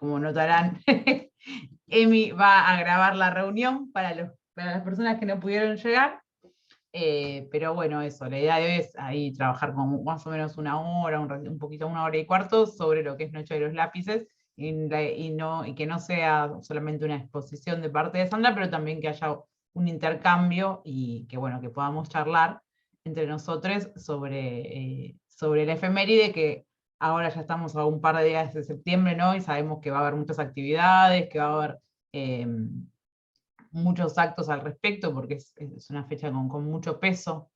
como notarán, Emi va a grabar la reunión para las personas que no pudieron llegar. Pero bueno, eso, la idea de hoy es ahí trabajar con más o menos una hora, un poquito, 1 hora y cuarto, sobre lo que es Noche de los Lápices, y que no sea solamente una exposición de parte de Sandra, pero también que haya un intercambio y que, bueno, que podamos charlar entre nosotros sobre la efeméride, que ahora ya estamos a un par de días de septiembre, ¿no? Y sabemos que va a haber muchas actividades, que va a haber muchos actos al respecto, porque es una fecha con mucho peso,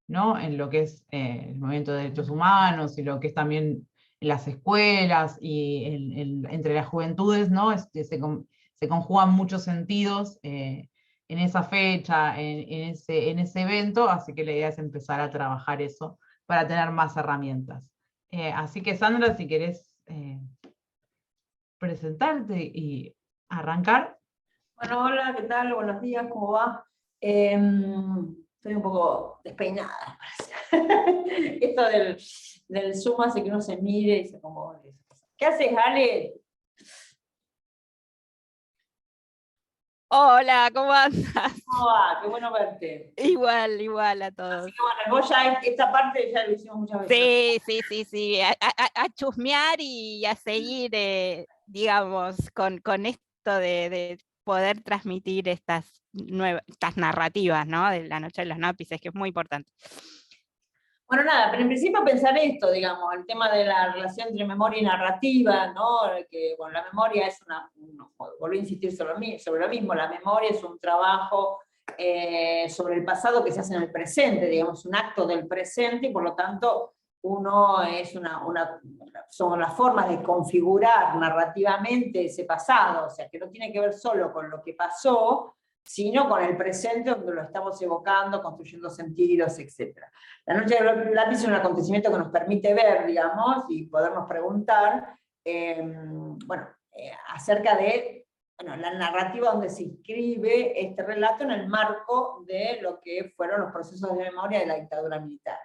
¿no? En lo que es el movimiento de derechos humanos y lo que es también en las escuelas y entre las juventudes, ¿no? Se conjugan muchos sentidos en esa fecha, en ese evento, así que la idea es empezar a trabajar eso para tener más herramientas. Así que Sandra, si querés presentarte y arrancar. Bueno, hola, ¿qué tal? Buenos días, ¿cómo va? Estoy un poco despeinada. Esto del Zoom hace que uno se mire y se acomode. ¿Qué haces, Ale? Hola, ¿cómo andas? ¿Cómo va? Qué bueno verte. Igual a todos. Así que bueno, vos ya esta parte ya lo hicimos muchas veces. Sí, a chusmear y a seguir, digamos, con esto de poder transmitir estas narrativas, ¿no? De la Noche de los Lápices, que es muy importante. Bueno, nada, pero en principio pensar esto, digamos, el tema de la relación entre memoria y narrativa, ¿no? Que, bueno, la memoria es volví a insistir sobre lo mismo, la memoria es un trabajo sobre el pasado que se hace en el presente, digamos, un acto del presente, y por lo tanto, son las formas de configurar narrativamente ese pasado, o sea, que no tiene que ver solo con lo que pasó, sino con el presente donde lo estamos evocando, construyendo sentidos, etc. La Noche de los Lápices es un acontecimiento que nos permite ver, digamos, y podernos preguntar, acerca de la narrativa donde se inscribe este relato en el marco de lo que fueron los procesos de memoria de la dictadura militar.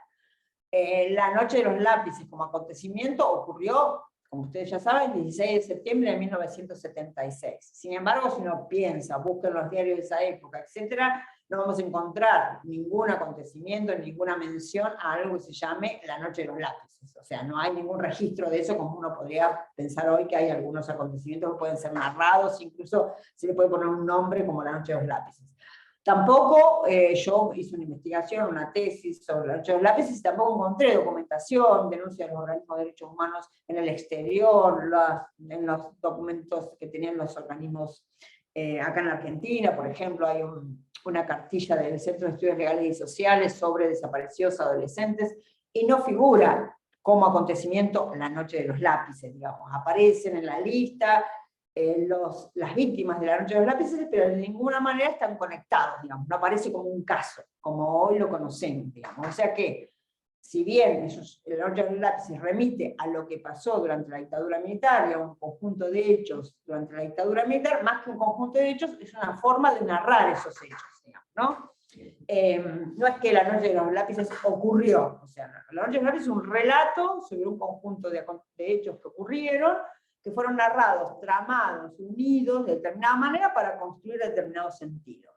La Noche de los Lápices como acontecimiento ocurrió, como ustedes ya saben, el 16 de septiembre de 1976. Sin embargo, si uno piensa, busca en los diarios de esa época, etc., no vamos a encontrar ningún acontecimiento, ninguna mención a algo que se llame la Noche de los Lápices. O sea, no hay ningún registro de eso, como uno podría pensar hoy que hay algunos acontecimientos que pueden ser narrados, incluso se le puede poner un nombre como la Noche de los Lápices. Tampoco yo hice una investigación, una tesis sobre la Noche de los Lápices, y tampoco encontré documentación, denuncia de los organismos de derechos humanos en el exterior, en los documentos que tenían los organismos acá en la Argentina. Por ejemplo, hay una cartilla del Centro de Estudios Legales y Sociales sobre desaparecidos adolescentes, y no figura como acontecimiento la Noche de los Lápices, digamos. Aparecen en la lista las víctimas de la Noche de los Lápices, pero de ninguna manera están conectados, digamos, no aparece como un caso, como hoy lo conocemos, digamos. O sea que, si bien la Noche de los Lápices remite a lo que pasó durante la dictadura militar, y a un conjunto de hechos durante la dictadura militar, más que un conjunto de hechos, es una forma de narrar esos hechos, digamos, ¿no? No es que la Noche de los Lápices ocurrió, o sea, la Noche de los Lápices es un relato sobre un conjunto de hechos que ocurrieron, que fueron narrados, tramados, unidos de determinada manera para construir determinado sentido.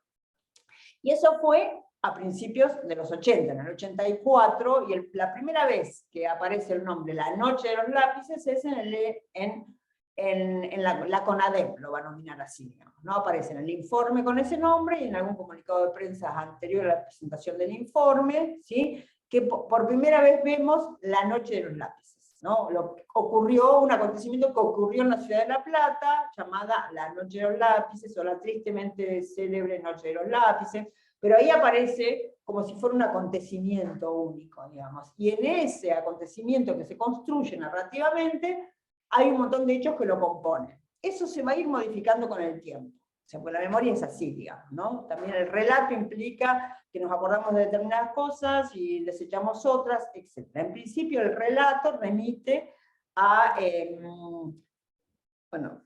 Y eso fue a principios de los 80, en el 84, y la primera vez que aparece el nombre La Noche de los Lápices es en la CONADEP, lo va a nominar así, digamos, ¿no? Aparece en el informe con ese nombre y en algún comunicado de prensa anterior a la presentación del informe, ¿sí? Que por primera vez vemos La Noche de los Lápices, ¿no? Un acontecimiento que ocurrió en la ciudad de La Plata, llamada la Noche de los Lápices, o la tristemente célebre Noche de los Lápices, pero ahí aparece como si fuera un acontecimiento único, digamos. Y en ese acontecimiento que se construye narrativamente, hay un montón de hechos que lo componen. Eso se va a ir modificando con el tiempo. O sea, pues la memoria es así, digamos, ¿no? También el relato implica que nos acordamos de determinadas cosas y desechamos otras, etc. En principio el relato remite a,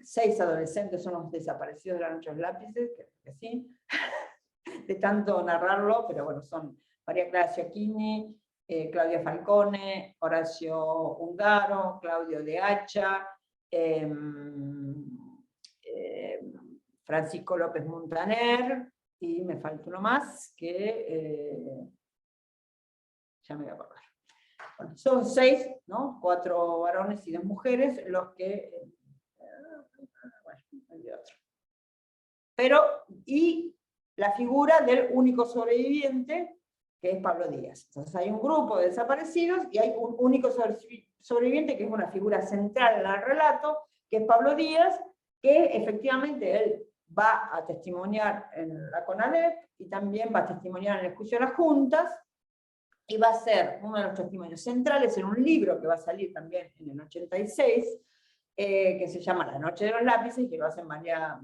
6 adolescentes son los desaparecidos de la Noche de los Lápices, que sí, de tanto narrarlo, pero bueno, son María Clara Sciacchini, Claudia Falcone, Horacio Ungaro, Claudio de Hacha, Francisco López Montaner, y me falta uno más que ya me voy a acordar. Bueno, son 6, ¿no? 4 varones y 2 mujeres, los que... bueno, hay otro. Pero, y la figura del único sobreviviente, que es Pablo Díaz. Entonces hay un grupo de desaparecidos y hay un único sobreviviente, que es una figura central en el relato, que es Pablo Díaz, que efectivamente él va a testimoniar en la CONALEP y también va a testimoniar en el juicio de las juntas, y va a ser uno de los testimonios centrales en un libro que va a salir también en el 86, que se llama La noche de los lápices, que lo hacen María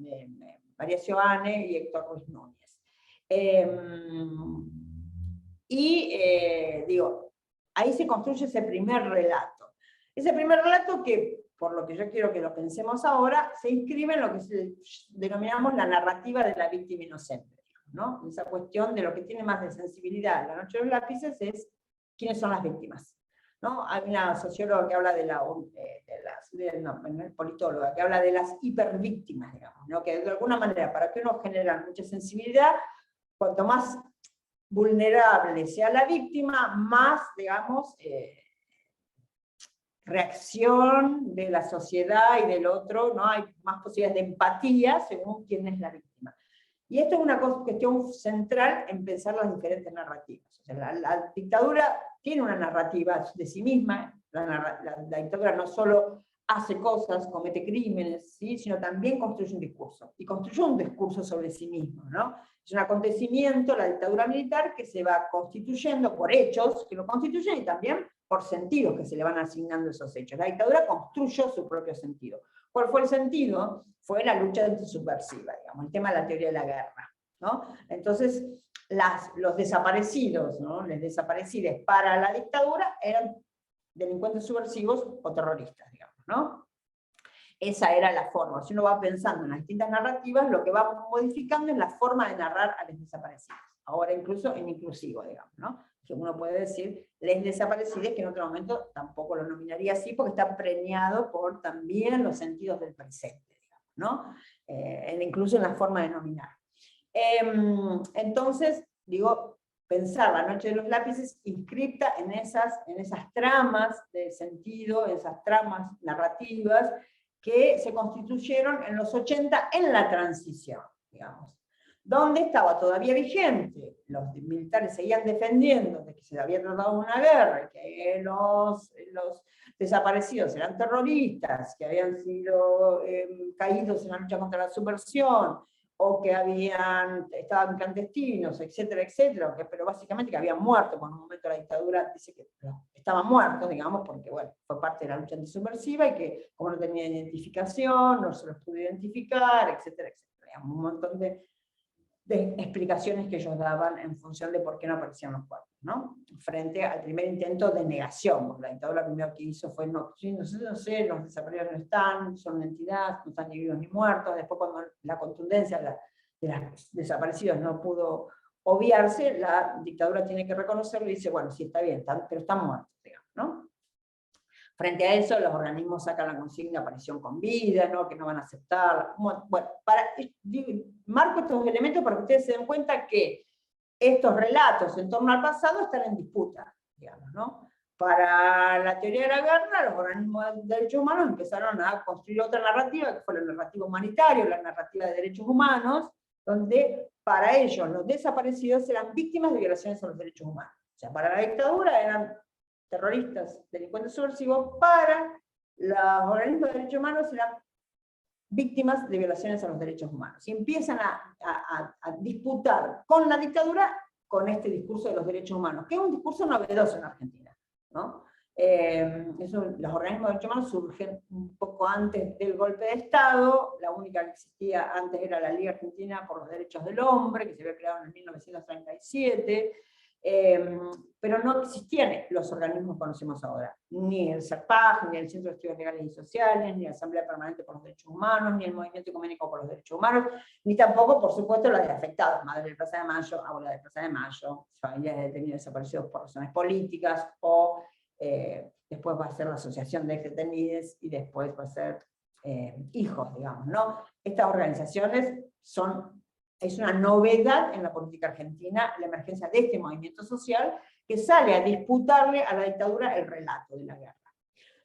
Sioane y Héctor Ruiz Núñez. Digo, ahí se construye ese primer relato. Ese primer relato que, por lo que yo quiero que lo pensemos ahora, se inscribe en lo que denominamos la narrativa de la víctima inocente, ¿no? Esa cuestión de lo que tiene más de sensibilidad La noche de los lápices es quiénes son las víctimas, ¿no? Hay una socióloga que habla politóloga, que habla de las hipervíctimas, digamos, ¿no? Que de alguna manera, para que uno genere mucha sensibilidad, cuanto más vulnerable sea la víctima, más, digamos, reacción de la sociedad y del otro, ¿no? Hay más posibilidades de empatía según quién es la víctima. Y esto es una cuestión central en pensar las diferentes narrativas. O sea, la dictadura tiene una narrativa de sí misma, la dictadura no solo hace cosas, comete crímenes, ¿sí? Sino también construye un discurso, y construye un discurso sobre sí mismo, ¿no? Es un acontecimiento, la dictadura militar, que se va constituyendo por hechos que lo constituyen y también por sentidos que se le van asignando esos hechos. La dictadura construyó su propio sentido. ¿Cuál fue el sentido? Fue la lucha antisubversiva, digamos, el tema de la teoría de la guerra, ¿no? Entonces, los desaparecidos, ¿no? Los desaparecidos para la dictadura eran delincuentes subversivos o terroristas, digamos, ¿no? Esa era la forma. Si uno va pensando en las distintas narrativas, lo que va modificando es la forma de narrar a los desaparecidos. Ahora incluso en inclusivo, digamos, ¿no? Que uno puede decir les desaparecidos, que en otro momento tampoco lo nominaría así, porque está preñado por también los sentidos del presente, digamos, ¿no? Incluso en la forma de nominar. Entonces, digo, pensar La noche de los lápices inscripta en esas tramas de sentido, esas tramas narrativas que se constituyeron en los 80 en la transición, digamos, donde estaba todavía vigente, los militares seguían defendiendo de que se había tratado de una guerra, que los desaparecidos eran terroristas, que habían sido caídos en la lucha contra la subversión, o que estaban clandestinos, etcétera, etcétera, pero básicamente que habían muerto. Por un momento la dictadura dice que estaban muertos, digamos, porque bueno, fue parte de la lucha antisubversiva y que como no tenían identificación, no se los pudo identificar, etcétera, etcétera. Digamos, un montón de explicaciones que ellos daban en función de por qué no aparecían los cuerpos, ¿no? Frente al primer intento de negación, porque la dictadura lo primero que hizo fue, no sé, los desaparecidos no están, son una entidad, no están ni vivos ni muertos. Después, cuando la contundencia de los desaparecidos no pudo obviarse, la dictadura tiene que reconocerlo y dice, bueno, sí, está bien, pero están muertos, digamos, ¿no? Frente a eso, los organismos sacan la consigna de aparición con vida, ¿no? Que no van a aceptar. Bueno, marco estos elementos para que ustedes se den cuenta que estos relatos en torno al pasado están en disputa, digamos, ¿no? Para la teoría de la guerra, los organismos de derechos humanos empezaron a construir otra narrativa, que fue la narrativa humanitaria, la narrativa de derechos humanos, donde para ellos los desaparecidos eran víctimas de violaciones a los derechos humanos. O sea, para la dictadura eran terroristas, delincuentes subversivos, para los organismos de derechos humanos eran víctimas de violaciones a los derechos humanos. Y empiezan a disputar con la dictadura con este discurso de los derechos humanos, que es un discurso novedoso en Argentina, ¿no? Los organismos de derechos humanos surgen un poco antes del golpe de Estado. La única que existía antes era la Liga Argentina por los Derechos del Hombre, que se había creado en 1937, pero no existían los organismos que conocemos ahora, ni el CERPAG, ni el Centro de Estudios Legales y Sociales, ni la Asamblea Permanente por los Derechos Humanos, ni el Movimiento Ecuménico por los Derechos Humanos, ni tampoco, por supuesto, la de afectados, Madre de Plaza de Mayo, Abuela de Plaza de Mayo, familias de detenidos desaparecidos por razones políticas, o después va a ser la Asociación de Detenidos, y después va a ser hijos, digamos, ¿no? Estas organizaciones es una novedad en la política argentina, la emergencia de este movimiento social que sale a disputarle a la dictadura el relato de la guerra.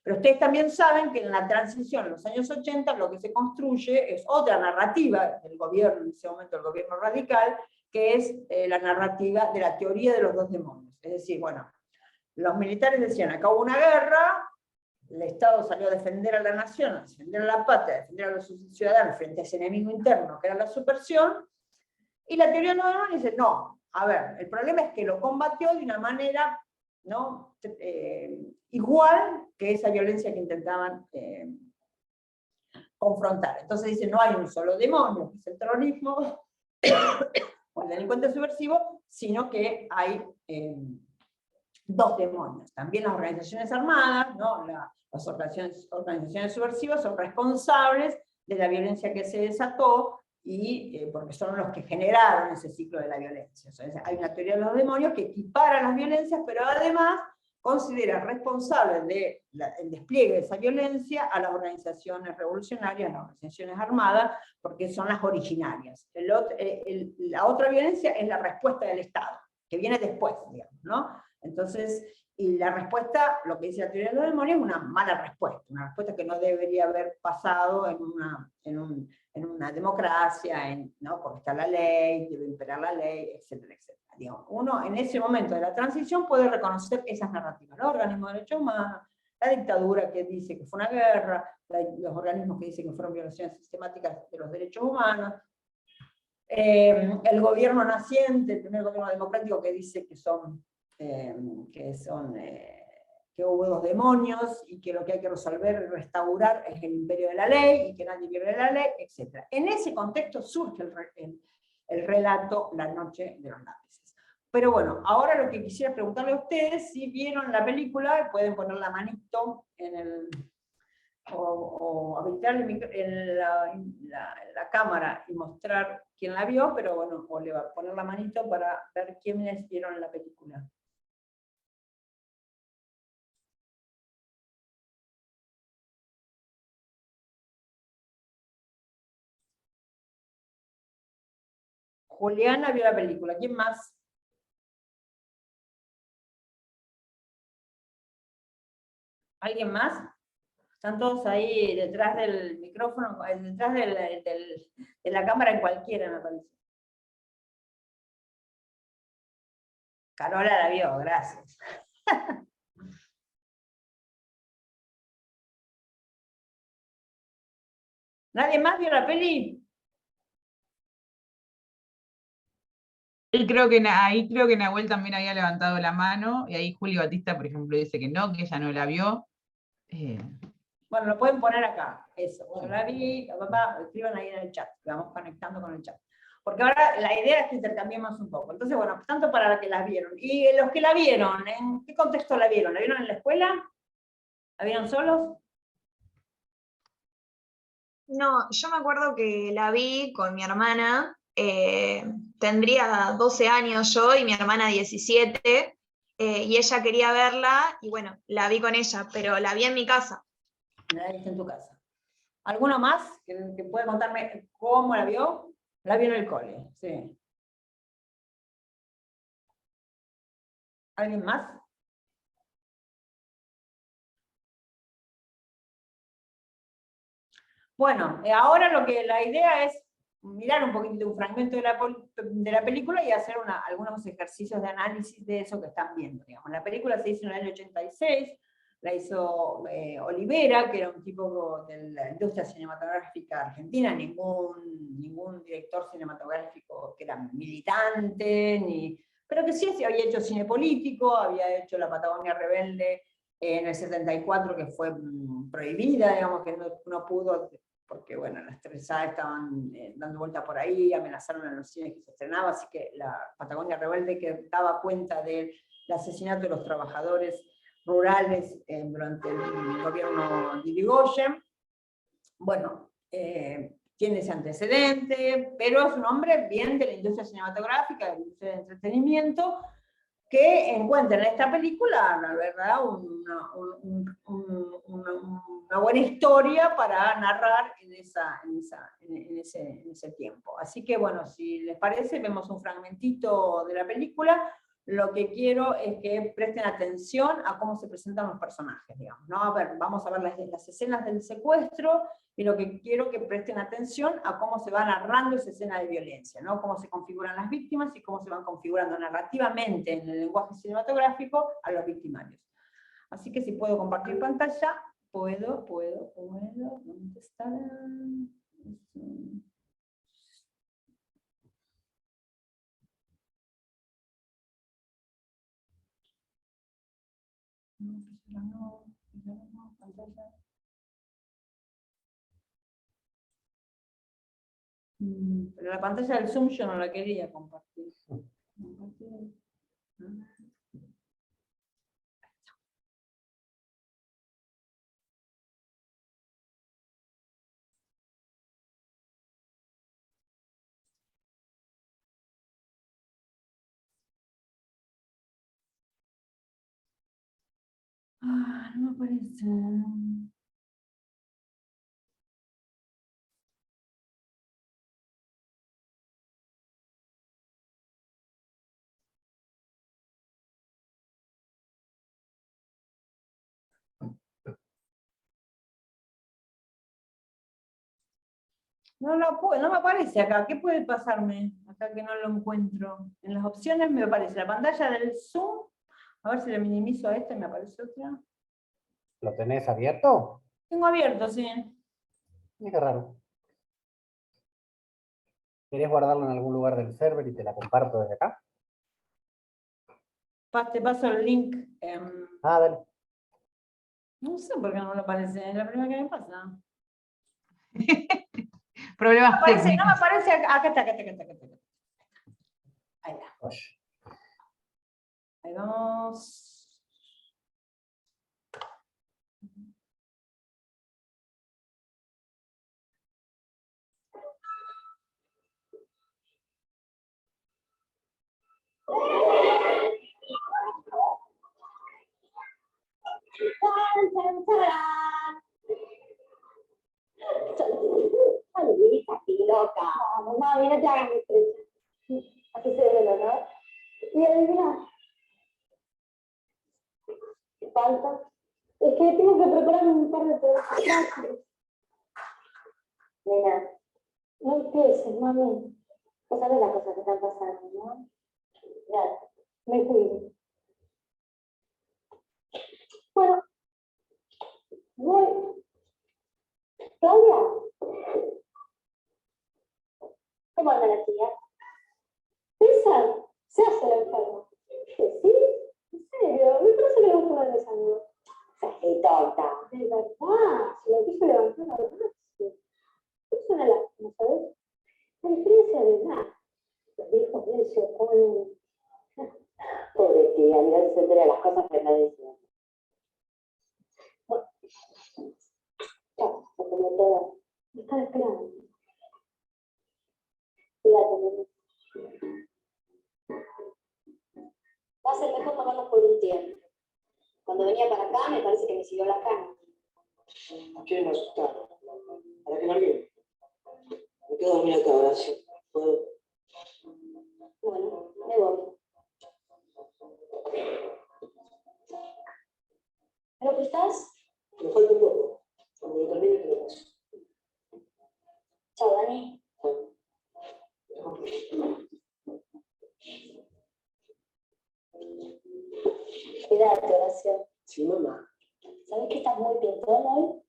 Pero ustedes también saben que en la transición, en los años 80, lo que se construye es otra narrativa del gobierno, en ese momento el gobierno radical, que es la narrativa de la teoría de los dos demonios. Es decir, bueno, los militares decían, acá hubo una guerra, el Estado salió a defender a la nación, a defender a la patria, a defender a los ciudadanos frente a ese enemigo interno que era la subversión, y la teoría de los demonios dice, no, a ver, el problema es que lo combatió de una manera, ¿no? Igual que esa violencia que intentaban confrontar. Entonces dice, no hay un solo demonio, que es el terrorismo, o el delincuente subversivo, sino que hay dos demonios. También las organizaciones armadas, ¿no? Las organizaciones subversivas son responsables de la violencia que se desató, y porque son los que generaron ese ciclo de la violencia. Entonces, hay una teoría de los demonios que equipara las violencias, pero además considera responsables del despliegue de esa violencia a las organizaciones revolucionarias, a las organizaciones armadas, porque son las originarias. La otra violencia es la respuesta del Estado, que viene después, digamos, ¿no? Entonces, y la respuesta, lo que dice la teoría de los demonios, es una mala respuesta, una respuesta que no debería haber pasado en una democracia, ¿no? Porque está la ley, debe imperar la ley, etcétera, etcétera. Digamos, uno en ese momento de la transición puede reconocer esas narrativas, los organismos de derechos humanos, la dictadura que dice que fue una guerra, los organismos que dicen que fueron violaciones sistemáticas de los derechos humanos, el gobierno naciente, el primer gobierno democrático que dice que hubo dos demonios y que lo que hay que resolver y restaurar es el imperio de la ley y que nadie pierde la ley, etc. En ese contexto surge el relato La noche de los lápices. Pero bueno, ahora lo que quisiera preguntarle a ustedes, si vieron la película, pueden poner la manito o habilitar la cámara y mostrar quién la vio, pero bueno, o le va a poner la manito para ver quiénes vieron la película. Juliana vio la película. ¿Quién más? ¿Alguien más? Están todos ahí detrás del micrófono, detrás de la cámara en cualquiera, me parece. Carola la vio, gracias. ¿Nadie más vio la peli? Ahí creo que Nahuel también había levantado la mano, y ahí Juli Batista, por ejemplo, dice que no, que ella no la vio. Bueno, lo pueden poner acá, eso. Yo la vi, escriban ahí en el chat, vamos conectando con el chat. Porque ahora la idea es que intercambiemos un poco. Entonces, bueno, tanto para los que la vieron. Y los que la vieron, ¿en qué contexto la vieron? ¿La vieron en la escuela? ¿La vieron solos? No, yo me acuerdo que la vi con mi hermana, tendría 12 años yo y mi hermana 17, y ella quería verla, y bueno, la vi con ella, pero la vi en mi casa. La viste en tu casa. ¿Alguno más que pueda contarme cómo la vio? La vio en el cole, sí. ¿Alguien más? Bueno, ahora la idea es mirar un poquito un fragmento de la película y hacer algunos ejercicios de análisis de eso que están viendo. Digamos. La película se hizo en el año 86, la hizo Olivera, que era un tipo de la industria cinematográfica argentina, ningún director cinematográfico que era militante, pero que sí había hecho cine político, había hecho La Patagonia Rebelde en el 74, que fue prohibida, digamos, que no pudo, porque bueno, las 3A estaban dando vuelta por ahí, amenazaron a los cines que se estrenaba, así que La Patagonia Rebelde, que daba cuenta del asesinato de los trabajadores rurales durante el gobierno de Irigoyen, bueno, tiene ese antecedente, pero es un hombre bien de la industria cinematográfica, de la industria del entretenimiento, que encuentra en esta película, la verdad, una una buena historia para narrar en ese tiempo. Así que bueno, si les parece, vemos un fragmentito de la película. Lo que quiero es que presten atención a cómo se presentan los personajes, digamos, ¿no? A ver, vamos a ver las escenas del secuestro, y lo que quiero que presten atención a cómo se va narrando esa escena de violencia, ¿no? Cómo se configuran las víctimas y cómo se van configurando narrativamente en el lenguaje cinematográfico a los victimarios. Así que si puedo compartir pantalla, puedo, ¿dónde está? No, pantalla. Pero la pantalla del Zoom yo no la quería compartir. No me aparece. No me aparece acá. ¿Qué puede pasarme? Acá que no lo encuentro. En las opciones me aparece la pantalla del Zoom. A ver si le minimizo a este, me aparece otra. ¿Lo tenés abierto? Tengo abierto, sí. Qué raro. ¿Querés guardarlo en algún lugar del server y te la comparto desde acá? Te paso el link. Dale. No sé por qué no me aparece. Es la primera que me pasa. Problemas No me técnicos. aparece acá. Acá está. Ahí está. Oye. Ahí vamos. Loca. Vamos, mami, no te hagas estrés. Aquí se ve el honor. Y adivina. ¿Qué falta? Es que tengo que preparar un par de pedazos. Nena, no empieces, mami. Vos sabés las cosas que están pasando, ¿no? Ya, me cuido. Bueno, voy. Claudia. ¿Cómo anda la tía? César, se hace la enferma. ¿Sí? ¿En serio? Me parece que le gusta el desayuno. ¡Qué tonta! De verdad, se lo quiso levantar a brazo. Es una lástima, ¿sabes? La diferencia de edad. Los viejos de se oponen. Pobre tía, mira si se entera de las cosas que nadie dice. Bueno, chao, se tomó toda. Me están esperando. Cuídate, nene. Va a ser mejor tomarnos por un tiempo. Cuando venía para acá me parece que me siguió la cama. No quieren asustar. ¿Para qué largué? Me quedo a dormir acá, Horacio. ¿Puedo? Bueno, me voy. ¿Pero qué estás? Me falta un poco. Cuando lo termine te lo paso. Chao, Dani. Cuídate, Horacio. Sí, mamá. ¿Sabes que estás muy pintón hoy?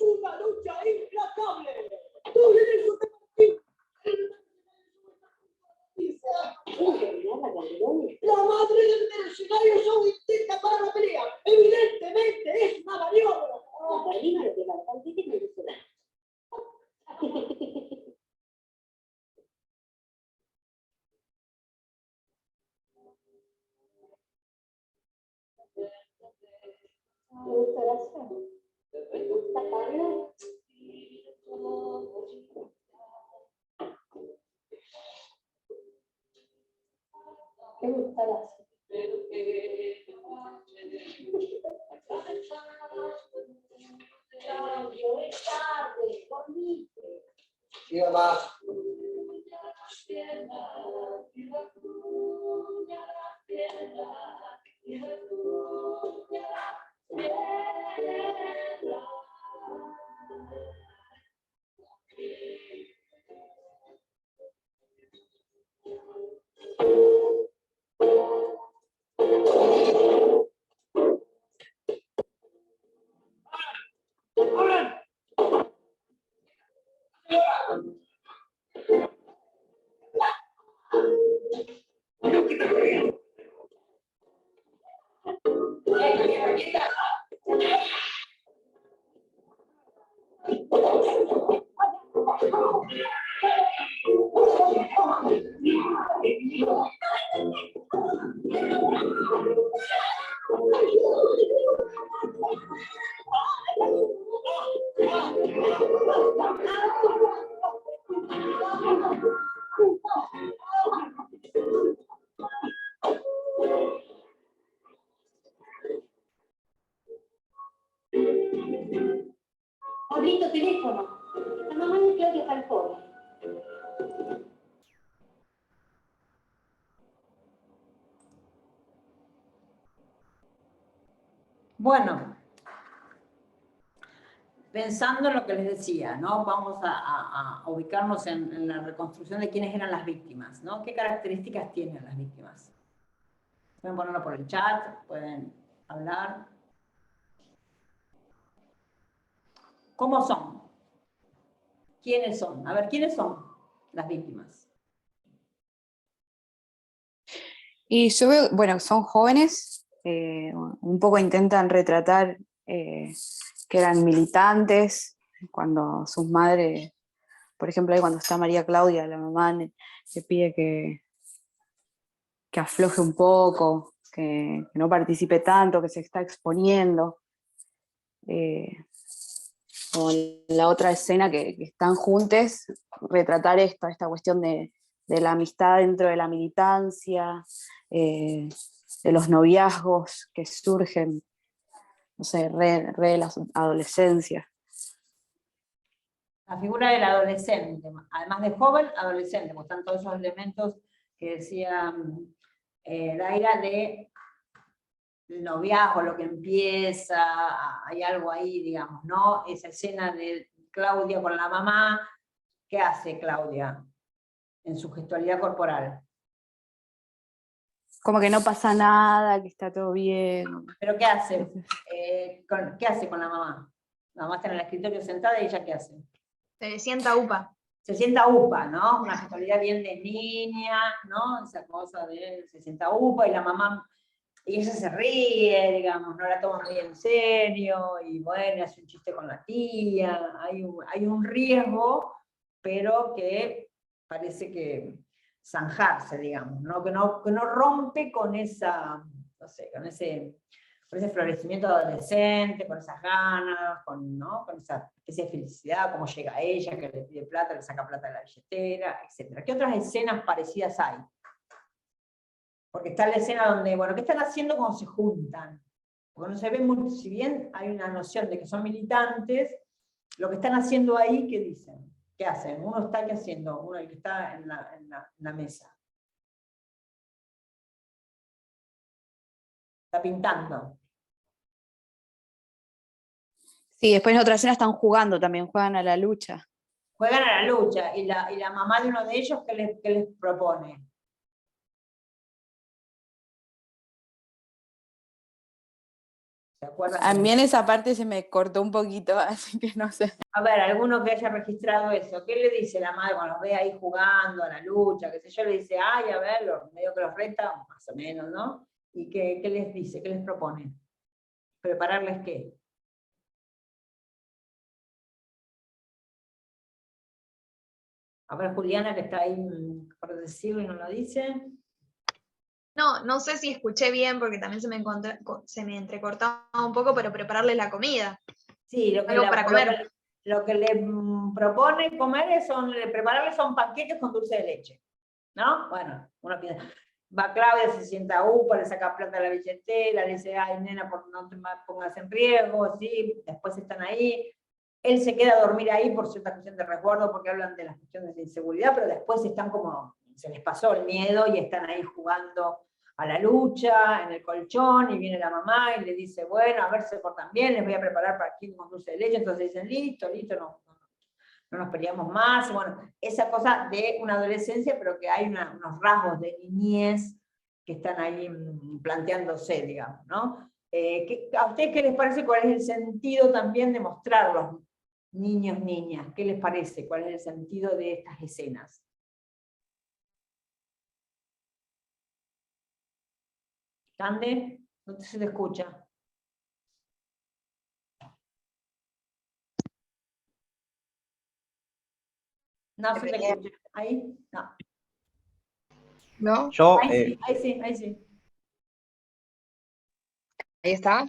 ¡Una lucha implacable! ¡Doble de su ¿Quieren terminar la canción? La madre del mercenario son intenta para la pelea. Evidentemente es una maniobra. La perdida lo que bastante que me dice. ¿Te gusta Horacio? ¿Te gusta Pablo? ¿Te gustarás? Claudio, es tarde, dormite. Sí, mamá. Abrí tu teléfono. La mamá de Claudia Falcone. Bueno, pensando en lo que les decía, ¿no? Vamos a ubicarnos en la reconstrucción de quiénes eran las víctimas, ¿no? ¿Qué características tienen las víctimas? Pueden ponerlo por el chat, pueden hablar. ¿Cómo son? ¿Quiénes son? A ver, ¿quiénes son las víctimas? Y yo veo, bueno, son jóvenes, un poco intentan retratar que eran militantes, cuando sus madres, por ejemplo, ahí cuando está María Claudia, la mamá le pide que afloje un poco, que no participe tanto, que se está exponiendo. O la otra escena que están juntos, retratar esta cuestión de la amistad dentro de la militancia, de los noviazgos que surgen, no sé, re de la adolescencia. La figura del adolescente, además de joven, adolescente, porque están todos esos elementos que decía Daira de el noviazgo, lo que empieza, hay algo ahí, digamos, ¿no? Esa escena de Claudia con la mamá, ¿qué hace Claudia en su gestualidad corporal? Como que no pasa nada, que está todo bien. ¿Pero qué hace? ¿Qué hace con la mamá? La mamá está en el escritorio sentada y ella ¿qué hace? Se sienta upa. Se sienta upa, ¿no? Una gestualidad bien de niña, ¿no? Esa cosa de se sienta upa y la mamá, y ella se ríe, digamos, no la toma muy en serio, y bueno, hace un chiste con la tía, hay un riesgo, pero que parece que zanjarse, digamos, ¿no? Que no rompe con esa, no sé, con ese florecimiento adolescente, con esas ganas, ¿no? Con esa especie de felicidad, cómo llega ella, que le pide plata, le saca plata de la billetera, etc. ¿Qué otras escenas parecidas hay? Porque está la escena donde, bueno, ¿qué están haciendo cuando se juntan? Porque no se ve muy, si bien hay una noción de que son militantes, lo que están haciendo ahí, ¿qué dicen? ¿Qué hacen? Uno está, ¿qué haciendo? Uno, el que está en la mesa. Está pintando. Sí, después en otra escena están jugando también, juegan a la lucha. Juegan a la lucha, y la mamá de uno de ellos, ¿qué les propone? ¿Se acuerdan? También esa parte se me cortó un poquito, así que no sé. A ver, alguno que haya registrado eso, ¿qué le dice la madre cuando los ve ahí jugando a la lucha? Qué sé yo, le dice, ay, a ver, medio que los reta, más o menos, ¿no? ¿Y qué les dice? ¿Qué les propone? ¿Prepararles qué? A ver, Juliana, que está ahí por decirlo y no lo dice. No sé si escuché bien porque también se me entrecortaba un poco, pero prepararles la comida. Sí, Algo para comer. Lo que le propone comer prepararles son panqueques con dulce de leche, ¿no? Bueno, uno piensa, Va Claudia, se sienta a UPA, le saca plata a la billetera, le dice, ay nena, no te pongas en riesgo, ¿sí? Después están ahí. Él se queda a dormir ahí por cierta cuestión de resguardo, porque hablan de las cuestiones de inseguridad, pero después están como, se les pasó el miedo y están ahí jugando a la lucha, en el colchón, y viene la mamá y le dice, bueno, a ver si se portan bien, les voy a preparar para aquí con dulce de leche, entonces dicen, listo, no nos peleamos más, bueno, esa cosa de una adolescencia, pero que hay unos rasgos de niñez que están ahí planteándose, digamos, ¿no? ¿A ustedes qué les parece? ¿Cuál es el sentido también de mostrar los niños, niñas? ¿Qué les parece? ¿Cuál es el sentido de estas escenas? ¿Cande? No se te escucha. No se te escucha. ¿Ahí? No. ¿No? Yo, Ahí sí. Ahí está.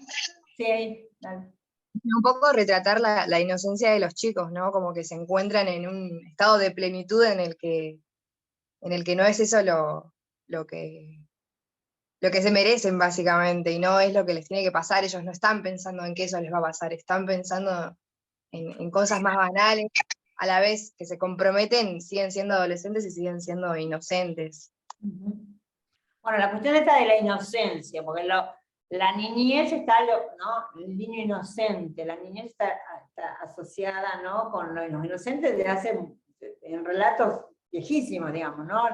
Sí, ahí. Dale. Un poco retratar la inocencia de los chicos, ¿no? Como que se encuentran en un estado de plenitud en el que no es eso lo que se merecen básicamente, y no es lo que les tiene que pasar. Ellos no están pensando en que eso les va a pasar, están pensando en cosas más banales, a la vez que se comprometen, siguen siendo adolescentes y siguen siendo inocentes. Bueno, la cuestión está de la inocencia, porque la niñez está, ¿no? El niño inocente, la niñez está asociada, ¿no? Con los inocentes en relatos viejísimos, digamos, ¿no?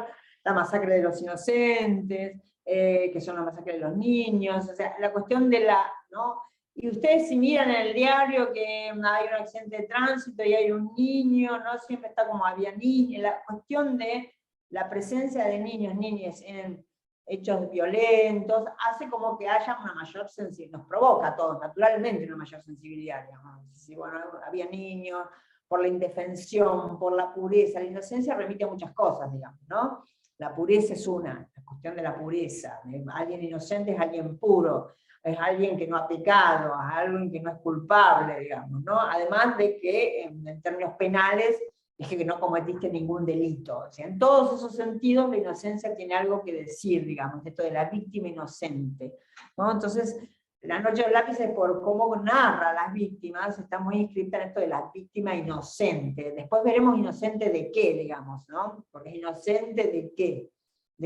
La masacre de los inocentes, que son la masacre de los niños, o sea, la cuestión de ¿no? Y ustedes si miran en el diario que hay un accidente de tránsito y hay un niño, ¿no? Siempre está como había niños, la cuestión de la presencia de niños, niñas en hechos violentos, hace como que haya una mayor sensibilidad, nos provoca a todos naturalmente una mayor sensibilidad, digamos. Si, bueno, había niños, por la indefensión, por la pureza, la inocencia remite a muchas cosas, digamos, ¿no? La pureza es la cuestión de la pureza, alguien inocente es alguien puro, es alguien que no ha pecado, es alguien que no es culpable, digamos, ¿no? Además de que en términos penales es que no cometiste ningún delito. O sea, en todos esos sentidos la inocencia tiene algo que decir, digamos, esto de la víctima inocente, ¿no? Entonces, La noche de los lápices, por cómo narra a las víctimas, está muy inscrita en esto de la víctima inocente. Después veremos inocente de qué, digamos, ¿no? Porque es inocente de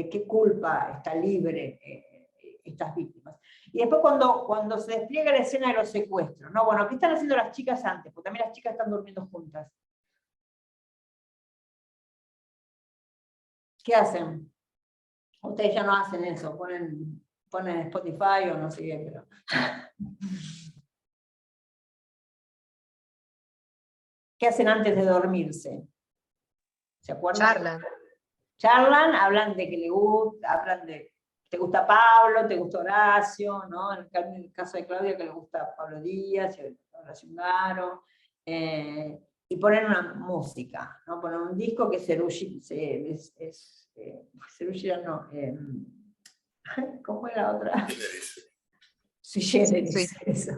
qué culpa está libre estas víctimas. Y después cuando se despliega la escena de los secuestros, ¿no? Bueno, ¿qué están haciendo las chicas antes? Porque también las chicas están durmiendo juntas. ¿Qué hacen? Ustedes ya no hacen eso, ponen Spotify o no sé qué, pero... ¿Qué hacen antes de dormirse? ¿Se acuerdan? Charlan. Charlan, hablan de que le gusta, hablan de, ¿te gusta Pablo? ¿Te gusta Horacio? ¿No? En el caso de Claudia, que le gusta Pablo Díaz, Horacio Ungaro, y ponen una música, ¿no? Ponen un disco que ¿cómo es la otra? Sui Generis, eso.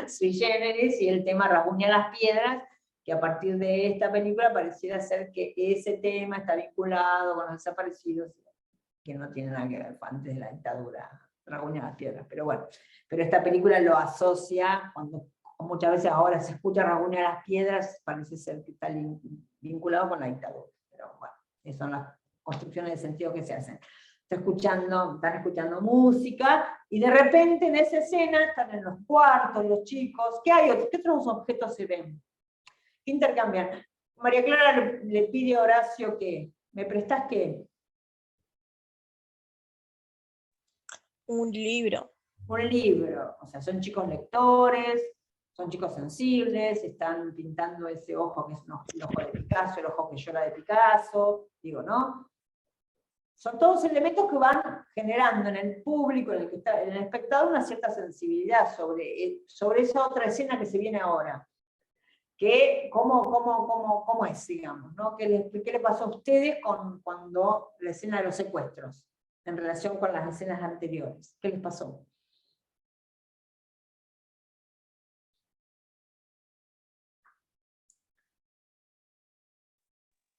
Sui Generis, y el tema Rasguña las Piedras, que a partir de esta película pareciera ser que ese tema está vinculado con los desaparecidos, que no tiene nada que ver antes de la dictadura, Rasguña las Piedras, pero bueno, pero esta película lo asocia, cuando muchas veces ahora se escucha Rasguña las Piedras, parece ser que está vinculado con la dictadura, pero bueno, esas son las construcciones de sentido que se hacen. Están escuchando música, y de repente en esa escena están en los cuartos los chicos. ¿Qué hay? ¿Qué otros objetos se ven? ¿Qué intercambian? María Clara le pide a Horacio que, ¿me prestás qué? Un libro. Un libro. O sea, son chicos lectores, son chicos sensibles, están pintando ese ojo que es el ojo de Picasso, el ojo que llora de Picasso, digo, ¿no? Son todos elementos que van generando en el público, en el espectador, una cierta sensibilidad sobre esa otra escena que se viene ahora. ¿Cómo es, digamos, ¿no? ¿Qué les pasó a ustedes cuando la escena de los secuestros, en relación con las escenas anteriores? ¿Qué les pasó?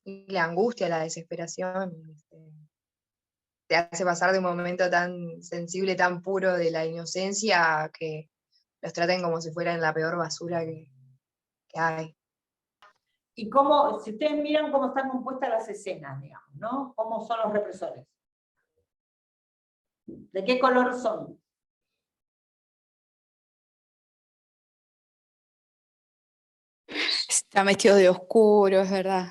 La angustia, la desesperación, te hace pasar de un momento tan sensible, tan puro de la inocencia, a que los traten como si fueran la peor basura que hay. Y cómo, si ustedes miran cómo están compuestas las escenas, digamos, ¿no? ¿Cómo son los represores? ¿De qué color son? Está vestido de oscuro, es verdad.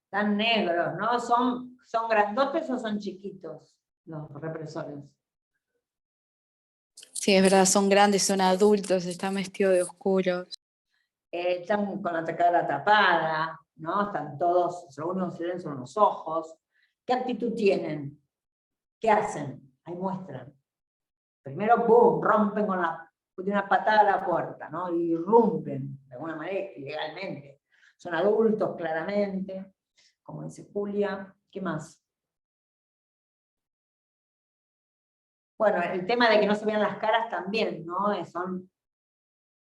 Están negros, ¿no? ¿Son grandotes o son chiquitos los represores? Sí, es verdad, son grandes, son adultos, están vestidos de oscuro. Están con la cara tapada, ¿no? Están todos, algunos se ven son los ojos. ¿Qué actitud tienen? ¿Qué hacen? Ahí muestran. Primero, ¡boom!, rompen de una patada la puerta, ¿no? Y irrumpen, de alguna manera, ilegalmente. Son adultos, claramente, como dice Julia. ¿Qué más? Bueno, el tema de que no se vean las caras también, ¿no?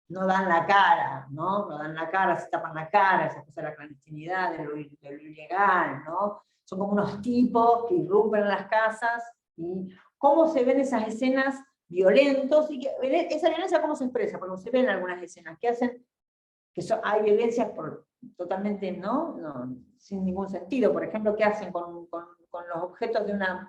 No dan la cara, ¿no? No dan la cara, se tapan la cara, esa cosa de la clandestinidad, de lo ilegal, ¿no? Son como unos tipos que irrumpen en las casas, y cómo se ven esas escenas violentos, y esa violencia cómo se expresa, porque se ven algunas escenas que hacen, hay violencias totalmente, ¿no? Sin ningún sentido. Por ejemplo, ¿qué hacen con los objetos de una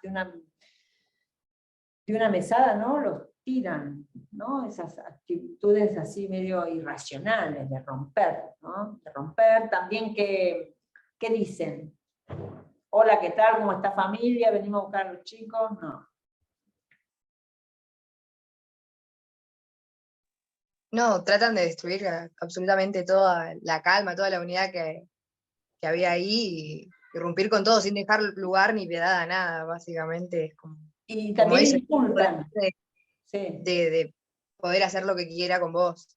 mesada, ¿no? Los tiran, ¿no? Esas actitudes así medio irracionales de romper, ¿no? De romper también. ¿Qué dicen? Hola, ¿qué tal? ¿Cómo está familia? ¿Venimos a buscar a los chicos? No. No, tratan de destruir absolutamente toda la calma, toda la unidad que había ahí, y irrumpir con todo sin dejar lugar ni piedad a nada, básicamente. Es como, y también insultan. De poder hacer lo que quiera con vos.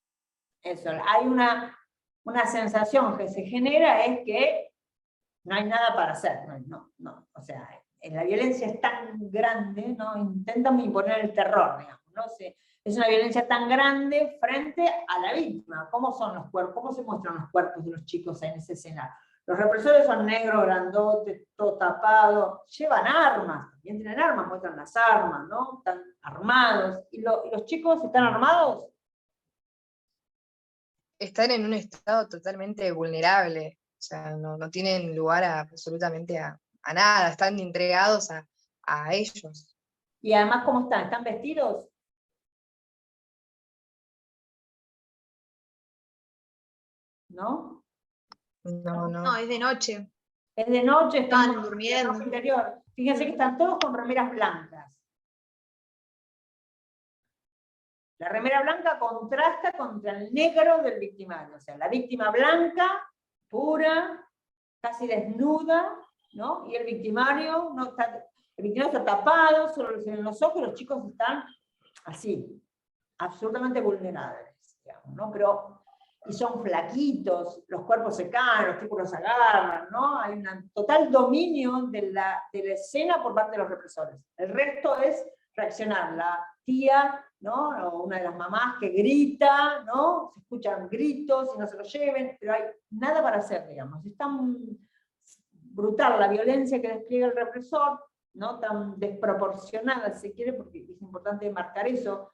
Eso, hay una sensación que se genera, es que no hay nada para hacer. No. O sea, la violencia es tan grande, ¿no? Intentan imponer el terror, digamos, ¿no? Es una violencia tan grande frente a la víctima. ¿Cómo son los cuerpos? ¿Cómo se muestran los cuerpos de los chicos en ese escenario? Los represores son negros, grandotes, todo tapado, llevan armas, también tienen armas, muestran las armas, ¿no? Están armados. ¿Y los chicos están armados? Están en un estado totalmente vulnerable, o sea, no tienen lugar absolutamente a nada, están entregados a ellos. Y además, ¿cómo están? ¿Están vestidos? ¿No? No, es de noche. Es de noche, están durmiendo. En interior. Fíjense que están todos con remeras blancas. La remera blanca contrasta contra el negro del victimario. O sea, la víctima blanca, pura, casi desnuda, ¿no? Y el victimario está tapado, solo se ven los ojos, los chicos están así, absolutamente vulnerables, digamos, ¿no? Y son flaquitos, los cuerpos se caen, los tipos los agarran, ¿no? Hay un total dominio de la escena por parte de los represores. El resto es reaccionar. La tía, ¿no? O una de las mamás que grita, ¿no? Se escuchan gritos y no se los lleven, pero hay nada para hacer, digamos. Es tan brutal la violencia que despliega el represor, ¿no? Tan desproporcionada, si se quiere, porque es importante marcar eso,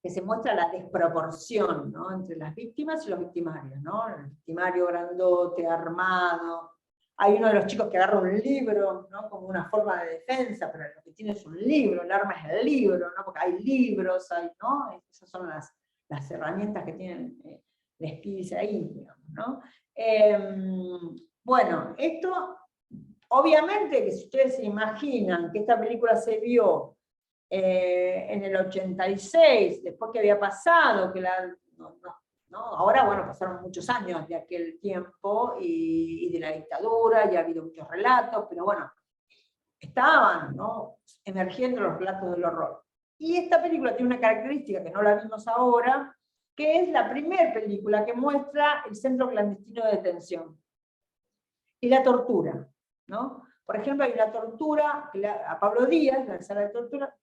que se muestra la desproporción, ¿no? Entre las víctimas y los victimarios, ¿no? El victimario grandote, armado. Hay uno de los chicos que agarra un libro, ¿no? Como una forma de defensa, pero lo que tiene es un libro, el arma es el libro, ¿no? Porque hay libros, ¿no? Esas son las herramientas que tienen les pibes ahí, digamos, ¿no? Bueno, esto, obviamente que si ustedes se imaginan que esta película se vio en el 86, después que había pasado, que ahora, bueno, pasaron muchos años de aquel tiempo y de la dictadura, y ha habido muchos relatos, pero bueno, estaban, ¿no?, emergiendo los relatos del horror. Y esta película tiene una característica que no la vimos ahora, que es la primera película que muestra el centro clandestino de detención y la tortura, ¿no? Por ejemplo, hay una tortura a Pablo Díaz, la sala de tortura.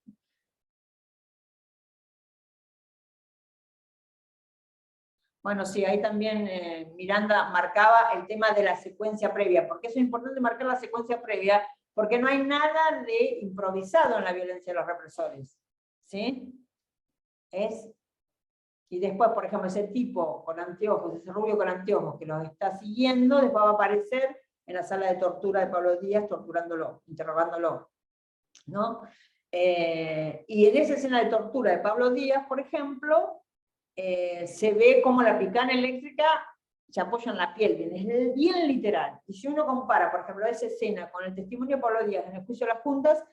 Bueno, sí, ahí también Miranda marcaba el tema de la secuencia previa. ¿Por qué es importante marcar la secuencia previa? porque no hay nada de improvisado en la violencia de los represores, ¿sí? Y después, por ejemplo, ese tipo con anteojos, ese rubio con anteojos que los está siguiendo, después va a aparecer en la sala de tortura de Pablo Díaz, torturándolo, interrogándolo, ¿no? Y en esa escena de tortura de Pablo Díaz, por ejemplo, se ve como la picana eléctrica se apoya en la piel, es bien literal. Y si uno compara, por ejemplo, esa escena con el testimonio de Pablo Díaz en el juicio de las juntas,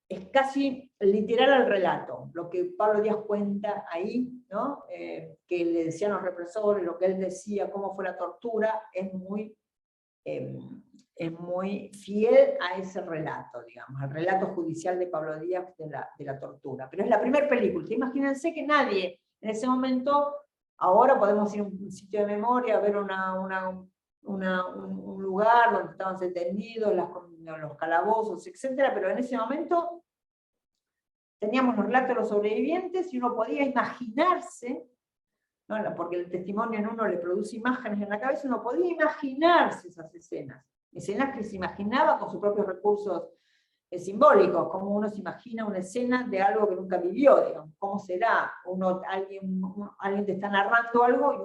es casi literal al relato, lo que Pablo Díaz cuenta ahí, ¿no? Que le decían los represores, lo que él decía, cómo fue la tortura, es muy fiel a ese relato, digamos, al relato judicial de Pablo Díaz de la tortura. Pero es la primera película. Imagínense que nadie en ese momento, ahora podemos ir a un sitio de memoria, a ver un lugar donde estaban detenidos, los calabozos, etc. Pero en ese momento teníamos los relatos de los sobrevivientes y uno podía imaginarse, ¿no? Porque el testimonio en uno le produce imágenes en la cabeza, uno podía imaginarse esas escenas que se imaginaba con sus propios recursos simbólicos, como uno se imagina una escena de algo que nunca vivió, digamos, cómo será, alguien te está narrando algo y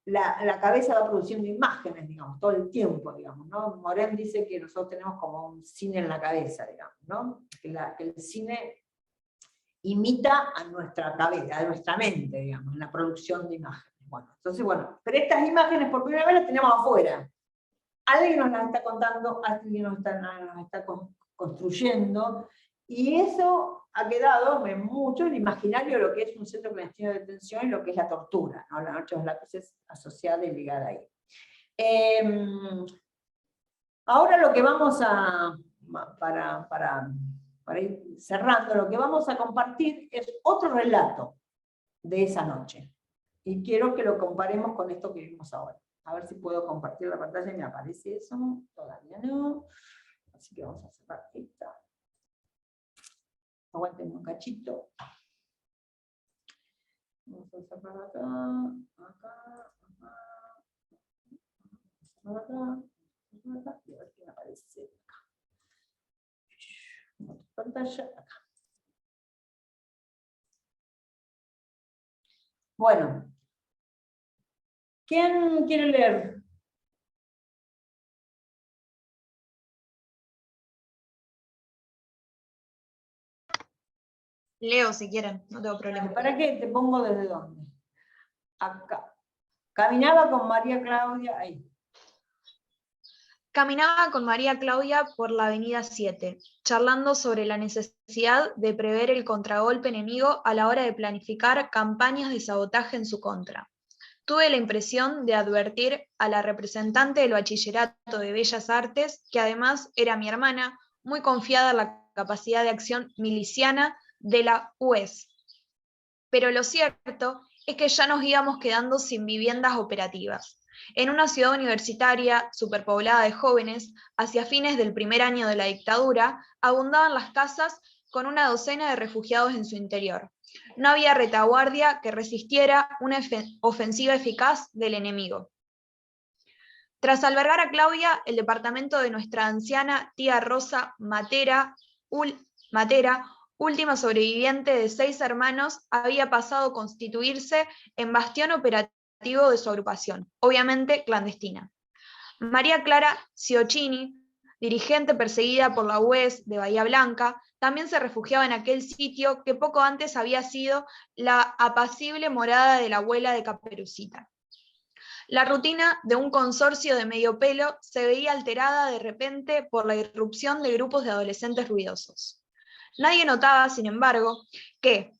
la cabeza va produciendo imágenes, digamos, todo el tiempo, digamos, ¿no? Morén dice que nosotros tenemos como un cine en la cabeza, digamos, ¿no? Que el cine imita a nuestra cabeza, a nuestra mente, digamos, en la producción de imágenes. Bueno, entonces, pero estas imágenes por primera vez las tenemos afuera. Alguien nos las está contando, alguien nos está construyendo, y eso ha quedado mucho en el imaginario de lo que es un centro clandestino de detención y lo que es la tortura, ¿no? La noche de los lápices asociada y ligada ahí. Ahora lo que vamos para ir cerrando, lo que vamos a compartir es otro relato de esa noche. Y quiero que lo comparemos con esto que vimos ahora. A ver si puedo compartir la pantalla y me aparece eso. Todavía no. Así que vamos a cerrar esta. Aguanten un cachito. Vamos a cerrar acá, acá. Y a ver qué me aparece acá. Otra pantalla, acá. Bueno. ¿Quién quiere leer? Leo si quieren, no tengo problema. ¿Para qué? Te pongo desde dónde. Acá. Caminaba con María Claudia, ahí. Caminaba con María Claudia por la avenida 7, charlando sobre la necesidad de prever el contragolpe enemigo a la hora de planificar campañas de sabotaje en su contra. Tuve la impresión de advertir a la representante del Bachillerato de Bellas Artes, que además era mi hermana, muy confiada en la capacidad de acción miliciana de la UES. Pero lo cierto es que ya nos íbamos quedando sin viviendas operativas. En una ciudad universitaria superpoblada de jóvenes, hacia fines del primer año de la dictadura, abundaban las casas con una docena de refugiados en su interior. No había retaguardia que resistiera una ofensiva eficaz del enemigo. Tras albergar a Claudia, el departamento de nuestra anciana tía Rosa Matera, última sobreviviente de 6 hermanos, había pasado a constituirse en bastión operativo de su agrupación, obviamente clandestina. María Clara Ciocchini, dirigente perseguida por la UES de Bahía Blanca, también se refugiaba en aquel sitio que poco antes había sido la apacible morada de la abuela de Caperucita. La rutina de un consorcio de medio pelo se veía alterada de repente por la irrupción de grupos de adolescentes ruidosos. Nadie notaba, sin embargo, que,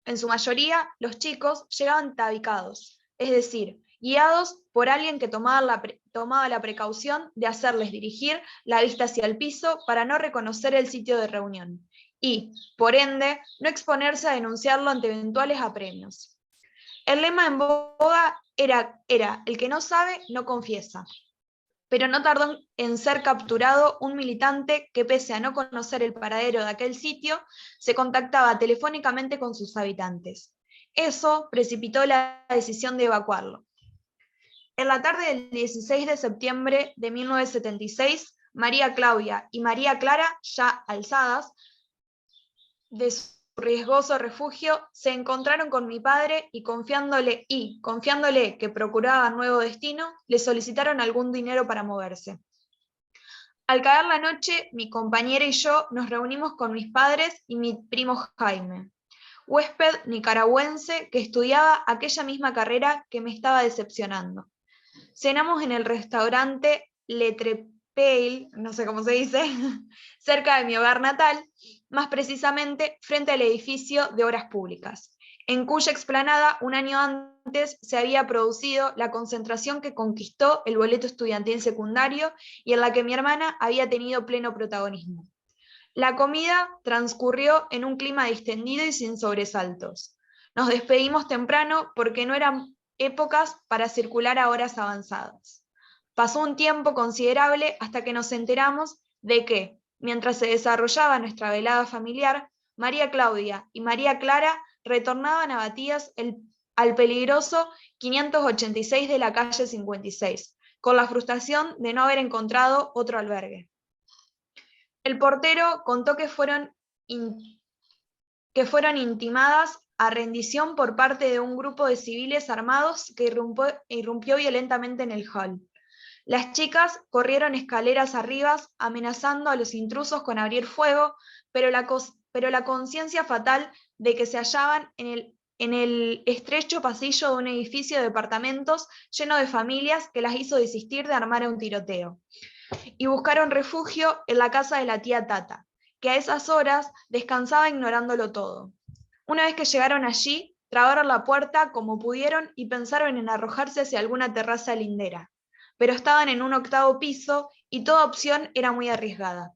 en su mayoría, los chicos llegaban tabicados, es decir, guiados por alguien que tomaba la precaución de hacerles dirigir la vista hacia el piso para no reconocer el sitio de reunión y, por ende, no exponerse a denunciarlo ante eventuales apremios. El lema en boga era el que no sabe, no confiesa. Pero no tardó en ser capturado un militante que, pese a no conocer el paradero de aquel sitio, se contactaba telefónicamente con sus habitantes. Eso precipitó la decisión de evacuarlo. En la tarde del 16 de septiembre de 1976, María Claudia y María Clara, ya alzadas de su riesgoso refugio, se encontraron con mi padre y confiándole que procuraba nuevo destino, le solicitaron algún dinero para moverse. Al caer la noche, mi compañera y yo nos reunimos con mis padres y mi primo Jaime, huésped nicaragüense que estudiaba aquella misma carrera que me estaba decepcionando. Cenamos en el restaurante Le Trepeil, no sé cómo se dice, cerca de mi hogar natal, más precisamente frente al edificio de Obras Públicas, en cuya explanada un año antes se había producido la concentración que conquistó el boleto estudiantil secundario y en la que mi hermana había tenido pleno protagonismo. La comida transcurrió en un clima distendido y sin sobresaltos. Nos despedimos temprano porque no eran épocas para circular a horas avanzadas. Pasó un tiempo considerable hasta que nos enteramos de que, mientras se desarrollaba nuestra velada familiar, María Claudia y María Clara retornaban abatidas al peligroso 586 de la calle 56, con la frustración de no haber encontrado otro albergue. El portero contó que fueron intimadas a rendición por parte de un grupo de civiles armados que irrumpió violentamente en el hall. Las chicas corrieron escaleras arriba amenazando a los intrusos con abrir fuego, pero la conciencia fatal de que se hallaban en el estrecho pasillo de un edificio de departamentos lleno de familias que las hizo desistir de armar un tiroteo. Y buscaron refugio en la casa de la tía Tata, que a esas horas descansaba ignorándolo todo. Una vez que llegaron allí, trabaron la puerta como pudieron y pensaron en arrojarse hacia alguna terraza lindera, pero estaban en un 8º piso y toda opción era muy arriesgada.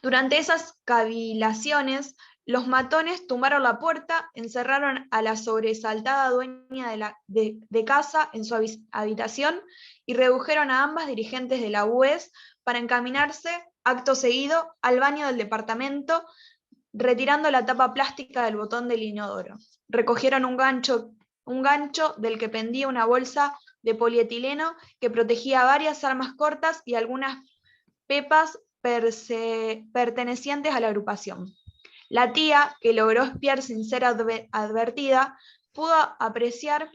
Durante esas cavilaciones, los matones tumbaron la puerta, encerraron a la sobresaltada dueña de casa en su habitación y redujeron a ambas dirigentes de la UES para encaminarse, acto seguido, al baño del departamento, retirando la tapa plástica del botón del inodoro. Recogieron un gancho del que pendía una bolsa de polietileno que protegía varias armas cortas y algunas pepas pertenecientes a la agrupación. La tía, que logró espiar sin ser advertida, pudo apreciar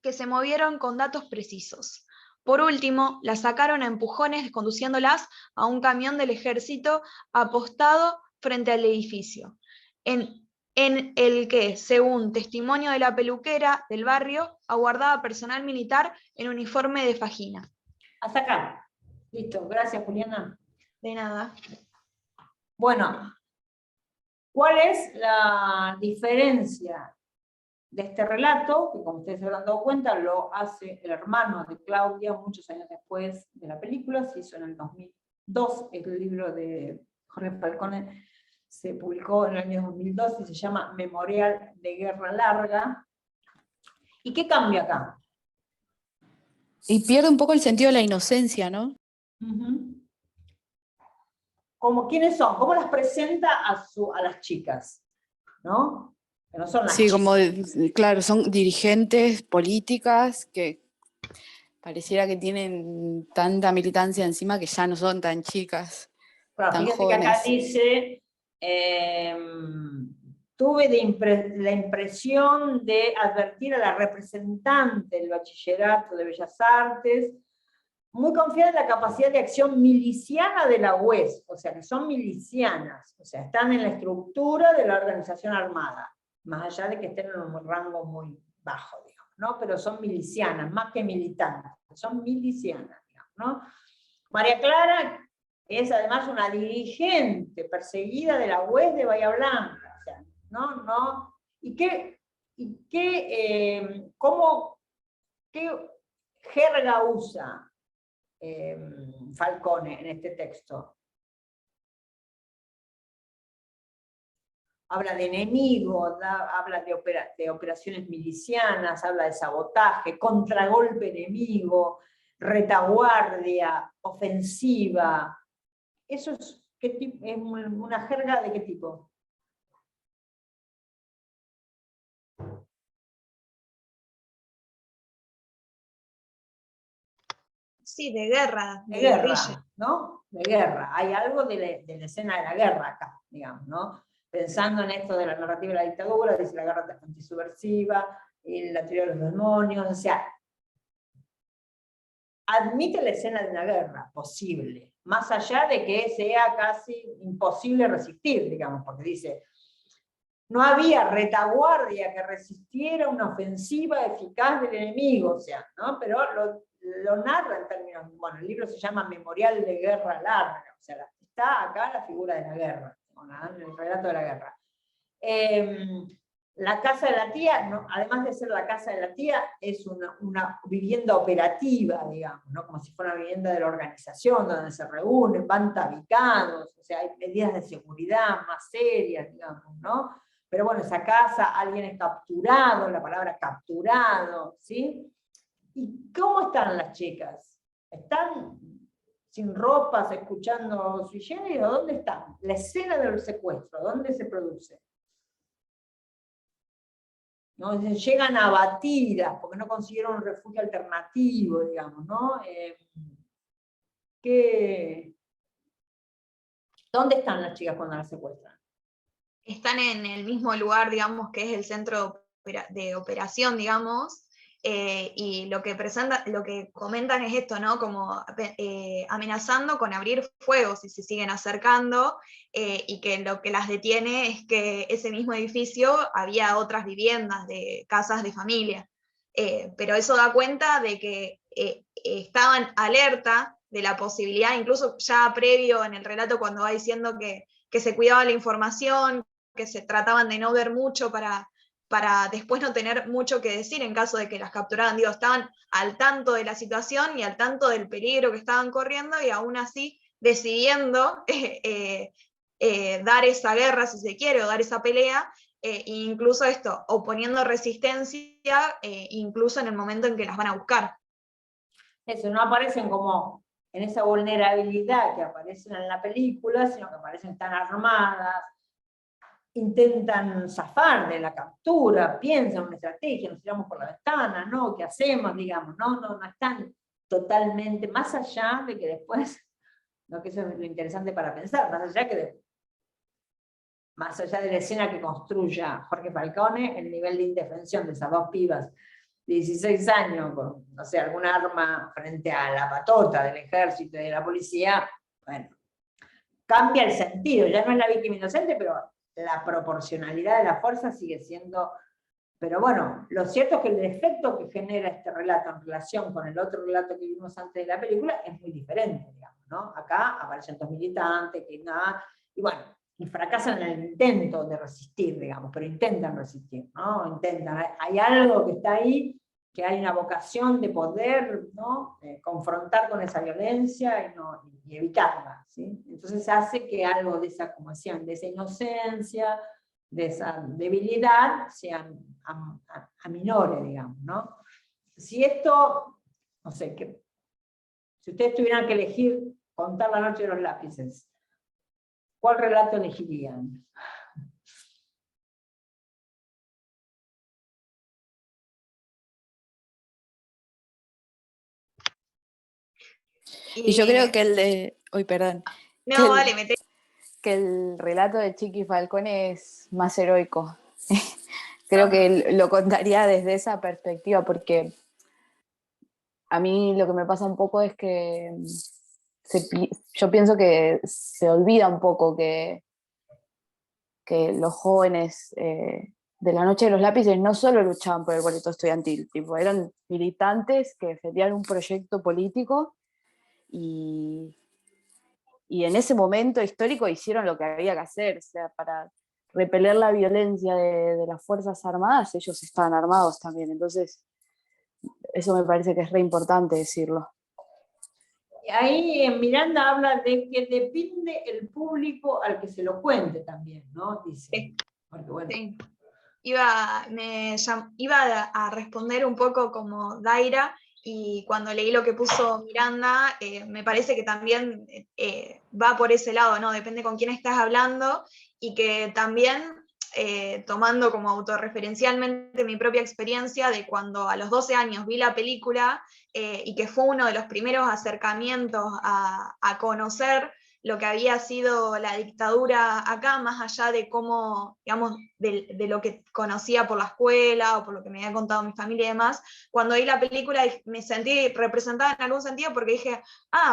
que se movieron con datos precisos. Por último, las sacaron a empujones conduciéndolas a un camión del ejército apostado frente al edificio, en el que, según testimonio de la peluquera del barrio, aguardaba personal militar en uniforme de fajina. Hasta acá. Listo, gracias, Juliana. De nada. Bueno, ¿cuál es la diferencia de este relato? Que como ustedes se habrán dado cuenta, lo hace el hermano de Claudia muchos años después de la película, se hizo en el 2002, el libro de Jorge Falcone se publicó en el año 2002 y se llama Memorial de Guerra Larga. ¿Y qué cambia acá? Y pierde un poco el sentido de la inocencia, ¿no? Como quiénes son, cómo las presenta a las chicas, ¿no? Que no son las Sí, chicas. como, claro, son dirigentes políticas que pareciera que tienen tanta militancia encima que ya no son tan chicas, Bueno, tan fíjate que acá jóvenes. dice, tuve la impresión de advertir a la representante del Bachillerato de Bellas Artes, muy confiada en la capacidad de acción miliciana de la UES, o sea, que son milicianas, o sea, están en la estructura de la organización armada, más allá de que estén en un rango muy bajo, digamos, ¿no? Pero son milicianas, más que militantes, son milicianas, digamos, ¿no? María Clara es además una dirigente perseguida de la UES de Bahía Blanca, o sea, ¿no? ¿Y qué jerga usa Falcone en este texto? Habla de enemigo, habla de operaciones milicianas, habla de sabotaje, contragolpe enemigo, retaguardia, ofensiva. ¿Eso es una jerga de qué tipo? Sí, de guerra, de de guerra, guerrilla. ¿no? De guerra. Hay algo de la escena de la guerra acá, digamos, ¿no? Pensando en esto de la narrativa de la dictadura, dice la guerra antisubversiva, la teoría de los demonios, o sea, admite la escena de una guerra posible, más allá de que sea casi imposible resistir, digamos, porque dice, no había retaguardia que resistiera una ofensiva eficaz del enemigo, o sea, ¿no? Pero lo narra en términos, bueno, el libro se llama Memorial de Guerra Larga, o sea, está acá la figura de la guerra, el relato de la guerra. La casa de la tía, no, además de ser la casa de la tía, es una vivienda operativa, digamos, ¿no? Como si fuera una vivienda de la organización, donde se reúnen, van tabicados, o sea, hay medidas de seguridad más serias, digamos, ¿no? Pero bueno, esa casa, alguien es capturado, la palabra capturado, ¿sí? ¿Y cómo están las chicas? ¿Están sin ropas, escuchando Sui Generis, o dónde están? La escena del secuestro, ¿dónde se produce? ¿No? Llegan abatidas porque no consiguieron un refugio alternativo, digamos, ¿no? ¿Dónde están las chicas cuando las secuestran? Están en el mismo lugar, digamos, que es el centro de operación, digamos, y lo que comentan es esto, ¿no? Como amenazando con abrir fuego si se siguen acercando, y que lo que las detiene es que ese mismo edificio había otras viviendas, de casas de familia, pero eso da cuenta de que estaban alerta de la posibilidad, incluso ya previo en el relato cuando va diciendo que se cuidaba la información, que se trataban de no ver mucho para después no tener mucho que decir en caso de que las capturaran. Digo, estaban al tanto de la situación y al tanto del peligro que estaban corriendo, y aún así decidiendo dar esa guerra, si se quiere, o dar esa pelea, incluso esto, oponiendo resistencia, incluso en el momento en que las van a buscar. Eso, no aparecen como en esa vulnerabilidad que aparecen en la película, sino que aparecen tan armadas, intentan zafar de la captura, piensan una estrategia, nos tiramos por la ventana, ¿no? ¿Qué hacemos? Digamos, no están totalmente, más allá de que después, ¿no? Que eso es lo interesante para pensar, más allá de la escena que construya Jorge Falcone, el nivel de indefensión de esas dos pibas de 16 años, con, no sé, algún arma frente a la patota del ejército y de la policía, bueno, cambia el sentido, ya no es la víctima inocente, pero la proporcionalidad de la fuerza sigue siendo... Pero bueno, lo cierto es que el efecto que genera este relato en relación con el otro relato que vimos antes de la película es muy diferente, digamos, ¿no? Acá aparecen dos militantes, que nada, y bueno, y fracasan en el intento de resistir, digamos, pero intentan resistir, ¿no? Intentan, hay algo que está ahí, que hay una vocación de poder, ¿no? Confrontar con esa violencia y evitarla, ¿sí? Entonces hace que algo de esa, como decían, de esa inocencia, de esa debilidad, sean aminore, digamos, ¿no? Si esto, no sé, si ustedes tuvieran que elegir contar la noche de los lápices, ¿cuál relato elegirían? Y yo creo que el de... Uy, perdón. No, vale, mete. Que el relato de Chiqui Falcone es más heroico. Creo que lo contaría desde esa perspectiva, porque a mí lo que me pasa un poco es que yo pienso que se olvida un poco que los jóvenes de la Noche de los Lápices no solo luchaban por el boleto estudiantil, tipo, eran militantes que defendían un proyecto político y en ese momento histórico hicieron lo que había que hacer, o sea, para repeler la violencia de las Fuerzas Armadas, ellos estaban armados también, entonces eso me parece que es re importante decirlo. Ahí en Miranda habla de que depende el público al que se lo cuente también, ¿no? Dice. Sí. Porque, bueno. Sí. Iba a responder un poco como Daira, y cuando leí lo que puso Miranda, me parece que también va por ese lado, ¿no? Depende con quién estás hablando, y que también tomando como autorreferencialmente mi propia experiencia de cuando a los 12 años vi la película, y que fue uno de los primeros acercamientos a conocer lo que había sido la dictadura acá, más allá de cómo, digamos, de lo que conocía por la escuela o por lo que me había contado mi familia y demás. Cuando vi la película me sentí representada en algún sentido porque dije,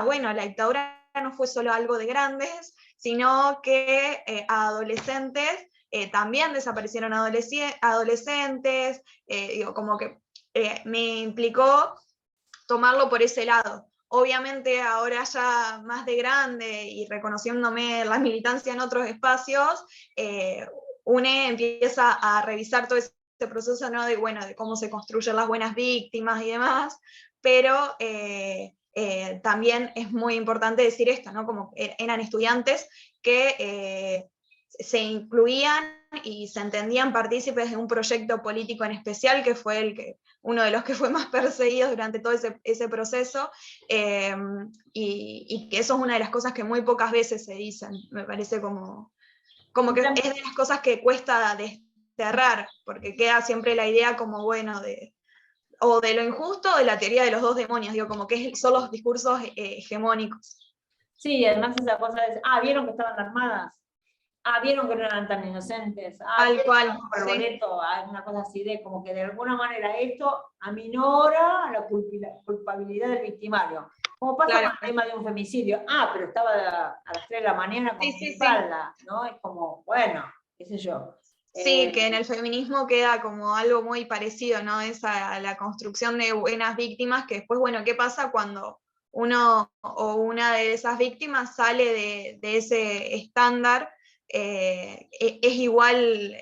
bueno, la dictadura no fue solo algo de grandes, sino que a adolescentes también desaparecieron adolescentes, digo, como que me implicó tomarlo por ese lado. Obviamente ahora ya más de grande y reconociéndome la militancia en otros espacios, UNE empieza a revisar todo ese proceso, ¿no? de cómo se construyen las buenas víctimas y demás, pero también es muy importante decir esto, ¿no? Como eran estudiantes que se incluían y se entendían partícipes de un proyecto político en especial, que fue uno de los que fue más perseguido durante todo ese proceso, y que eso es una de las cosas que muy pocas veces se dicen, me parece como que es de las cosas que cuesta desterrar, porque queda siempre la idea como, bueno, o de lo injusto o de la teoría de los dos demonios, digo, como que son los discursos hegemónicos. Sí, además esa cosa es, ¿vieron que estaban armadas? ¿Vieron que no eran tan inocentes? Tal cual, por el boleto, una cosa así de como que de alguna manera esto aminora la culpabilidad del victimario. Como pasa con el tema de un femicidio. Pero estaba a las 3 de la mañana con mi espalda, ¿no? Es como, bueno, qué sé yo. Sí, que en el feminismo queda como algo muy parecido, ¿no? La construcción de buenas víctimas, que después, bueno, ¿qué pasa cuando uno o una de esas víctimas sale de ese estándar? Es igual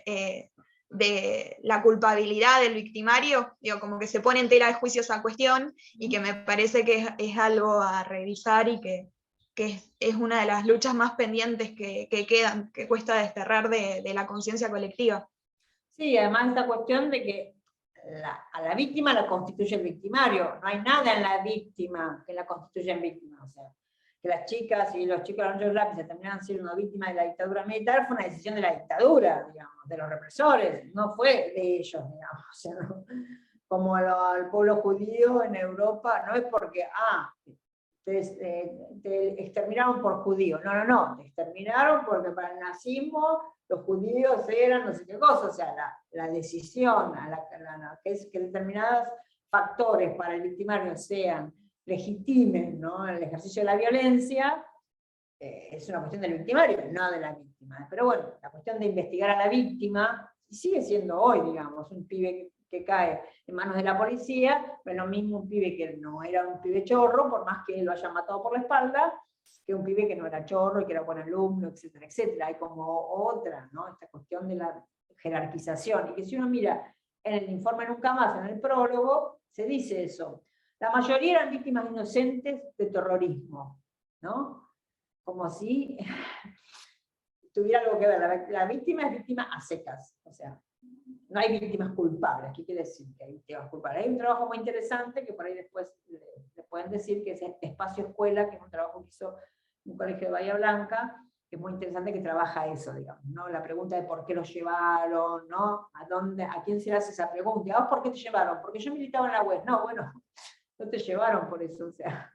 de la culpabilidad del victimario, digo, como que se pone en tela de juicio esa cuestión, y que me parece que es algo a revisar y que es una de las luchas más pendientes que quedan, que cuesta desterrar de la conciencia colectiva. Sí, además esta cuestión de que a la víctima la constituye el victimario, no hay nada en la víctima que la constituya en víctima, o sea, que las chicas y los chicos de los Anchos Lápices terminaron siendo una víctima de la dictadura militar fue una decisión de la dictadura, digamos, de los represores, no fue de ellos, digamos, o sea, no, como al pueblo judío en Europa, no es porque, te exterminaron por judío, no, te exterminaron porque para el nazismo los judíos eran no sé qué cosa, o sea, la decisión, que es que determinados factores para el victimario sean legitimen, ¿no? El ejercicio de la violencia, es una cuestión del victimario, no de la víctima. Pero bueno, la cuestión de investigar a la víctima sigue siendo hoy, digamos, un pibe que cae en manos de la policía, no es lo mismo un pibe que no era un pibe chorro, por más que lo hayan matado por la espalda, que un pibe que no era chorro y que era buen alumno, etcétera, etcétera. Hay como otra, ¿no? Esta cuestión de la jerarquización, y que si uno mira en el informe Nunca Más, en el prólogo, se dice eso. La mayoría eran víctimas inocentes de terrorismo, ¿no? Como si tuviera algo que ver. La víctima es víctima a secas, o sea, no hay víctimas culpables. ¿Qué quiere decir que hay víctimas culpables? Hay un trabajo muy interesante que por ahí después le pueden decir, que es Espacio Escuela, que es un trabajo que hizo un colegio de Bahía Blanca, que es muy interesante, que trabaja eso, digamos, ¿no? La pregunta de por qué los llevaron, ¿no? ¿A quién se le hace esa pregunta? ¿A vos por qué te llevaron? Porque yo militaba en la UES. No, bueno, no te llevaron por eso, o sea,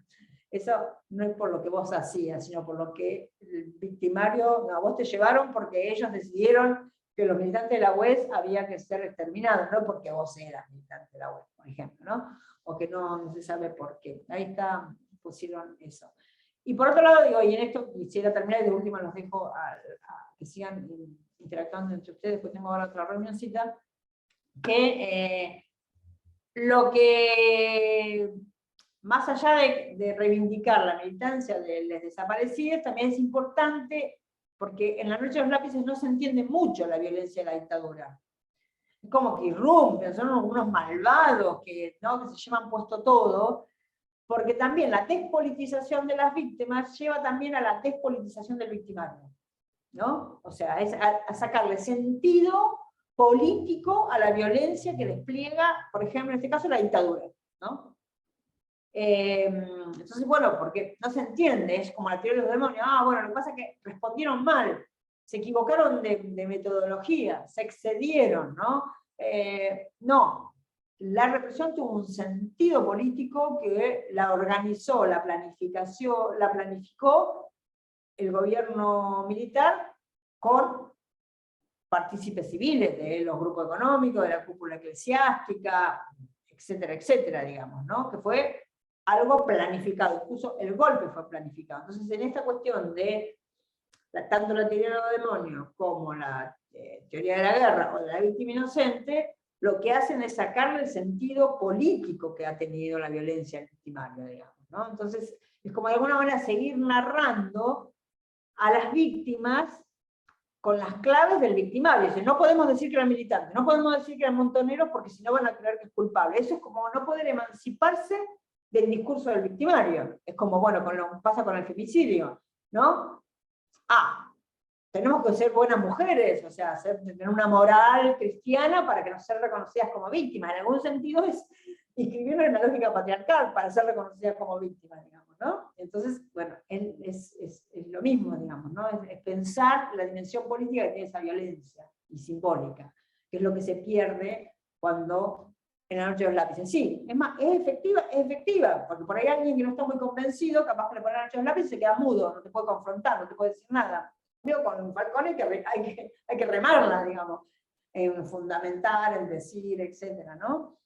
eso no es por lo que vos hacías, sino por lo que el victimario, no, vos te llevaron porque ellos decidieron que los militantes de la UES había que ser exterminados, no porque vos eras militante de la UES, por ejemplo, ¿no? O que no se sabe por qué. Ahí está, pusieron eso. Y por otro lado, digo, y en esto quisiera terminar, y de última los dejo a que sigan interactuando entre ustedes, porque tengo ahora otra reunioncita, que lo que, más allá de reivindicar la militancia de los desaparecidos, también es importante, porque en La Noche de los Lápices no se entiende mucho la violencia de la dictadura. Es como que irrumpen, son unos malvados que, ¿no? que se llevan puesto todo, porque también la despolitización de las víctimas lleva también a la despolitización del victimario, ¿no? O sea, es a sacarle sentido político a la violencia que despliega, por ejemplo, en este caso, la dictadura, ¿no? Entonces, bueno, porque no se entiende, es como la teoría de los demonios, bueno, lo que pasa es que respondieron mal. se equivocaron de metodología, se excedieron, ¿no? No, la represión tuvo un sentido político que la organizó, la planificó el gobierno militar con partícipes civiles de los grupos económicos, de la cúpula eclesiástica, etcétera, etcétera, digamos, ¿no? Que fue algo planificado, incluso el golpe fue planificado. Entonces, en esta cuestión de tanto la teoría de los demonios como la teoría de la guerra o de la víctima inocente, lo que hacen es sacarle el sentido político que ha tenido la violencia al victimario, digamos, ¿no? Entonces, es como de alguna manera seguir narrando a las víctimas con las claves del victimario. Es decir, no podemos decir que eran militantes, no podemos decir que eran montoneros porque si no van a creer que es culpable. Eso es como no poder emanciparse del discurso del victimario. Es como, bueno, pasa con el femicidio, ¿no? Tenemos que ser buenas mujeres, o sea, tener una moral cristiana para que no ser reconocidas como víctimas. En algún sentido es inscribirnos en la lógica patriarcal para ser reconocidas como víctimas, digamos, ¿no? Entonces, bueno, es lo mismo, digamos, ¿no? Es pensar la dimensión política que tiene esa violencia y simbólica, que es lo que se pierde cuando en la noche de los lápices. Sí, es más, es efectiva, porque por ahí alguien que no está muy convencido, capaz que le pone la noche de los lápices y se queda mudo, no te puede confrontar, no te puede decir nada. Veo con Falcone que hay que remarla, digamos, en fundamentar, en decir, etcétera, ¿no?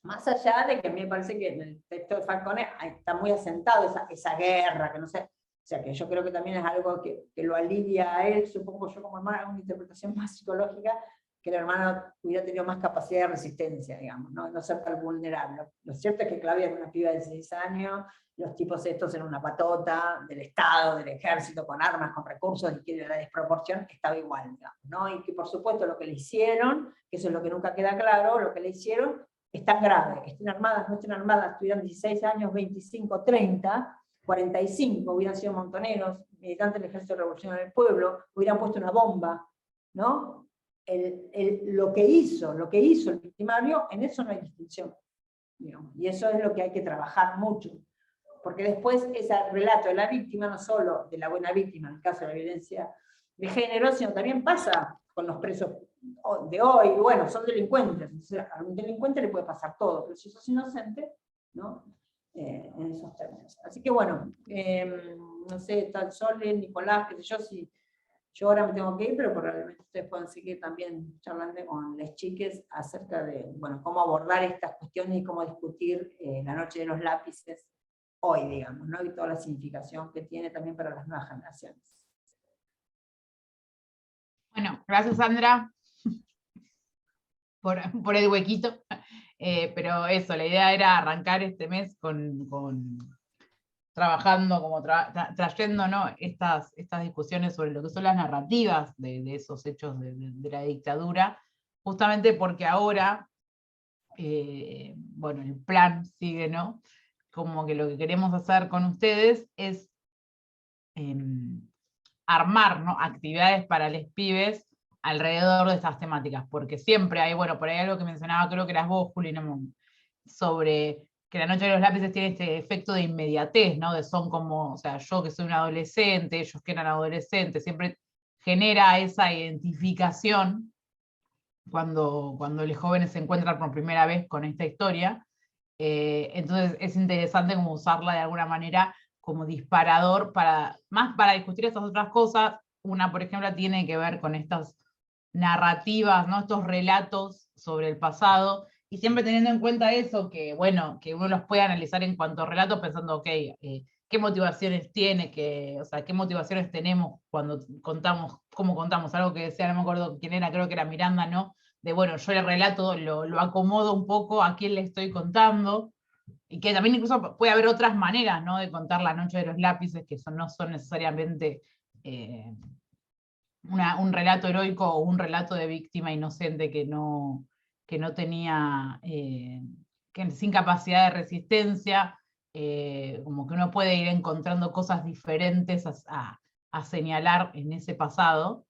Más allá de que a mí me parece que en el texto de Falcone está muy asentado esa guerra, que no sé, o sea, que yo creo que también es algo que lo alivia a él, supongo yo como hermana, una interpretación más psicológica, que el hermano hubiera tenido más capacidad de resistencia, digamos, no ser tan vulnerable. Lo cierto es que Claudia era una piba de 16 años, los tipos estos eran una patota del Estado, del ejército, con armas, con recursos, y que la desproporción estaba igual, digamos, ¿no? Y que por supuesto lo que le hicieron, que eso es lo que nunca queda claro, lo que le hicieron es tan grave, estén armadas, no estén armadas, tuvieran 16 años, 25, 30, 45, hubieran sido montoneros, militantes del Ejército Revolucionario del Pueblo, hubieran puesto una bomba, ¿no? Lo que hizo el victimario, en eso no hay distinción, digamos, y eso es lo que hay que trabajar mucho, porque después ese relato de la víctima, no solo de la buena víctima en el caso de la violencia de género, sino también pasa con los presos de hoy, bueno, son delincuentes, entonces a un delincuente le puede pasar todo, pero si sos inocente, ¿no? En esos términos. Así que bueno, no sé, tal Sole, Nicolás, qué sé yo, si yo ahora me tengo que ir, pero probablemente ustedes puedan seguir también charlando con las chiques acerca de, bueno, cómo abordar estas cuestiones y cómo discutir la noche de los lápices hoy, digamos, ¿no? Y toda la significación que tiene también para las nuevas generaciones. Bueno, gracias Sandra por el huequito, pero eso, la idea era arrancar este mes con trabajando, como trayendo, ¿no? estas discusiones sobre lo que son las narrativas de esos hechos de la dictadura, justamente porque ahora, bueno, el plan sigue, ¿no? Como que lo que queremos hacer con ustedes es armar, ¿no? Actividades para los pibes alrededor de estas temáticas, porque siempre hay, bueno, por ahí algo que mencionaba, creo que eras vos, Juli, ¿no? Sobre que la noche de los lápices tiene este efecto de inmediatez, ¿no? De son como, o sea, yo que soy un adolescente, ellos que eran adolescentes, siempre genera esa identificación cuando los jóvenes se encuentran por primera vez con esta historia. Entonces es interesante como usarla de alguna manera como disparador más para discutir estas otras cosas. Una, por ejemplo, tiene que ver con estas narrativas, ¿no? Estos relatos sobre el pasado, y siempre teniendo en cuenta eso, que bueno, que uno los puede analizar en cuanto a relatos pensando, ok, ¿qué motivaciones tiene? O sea, ¿qué motivaciones tenemos cuando contamos, cómo contamos? Algo que decía, no me acuerdo quién era, creo que era Miranda, ¿no? De bueno, yo el relato lo acomodo un poco a quién le estoy contando, y que también incluso puede haber otras maneras, ¿no? De contar la noche de los lápices, que no son necesariamente un relato heroico o un relato de víctima inocente que no tenía, sin capacidad de resistencia, como que uno puede ir encontrando cosas diferentes a señalar en ese pasado.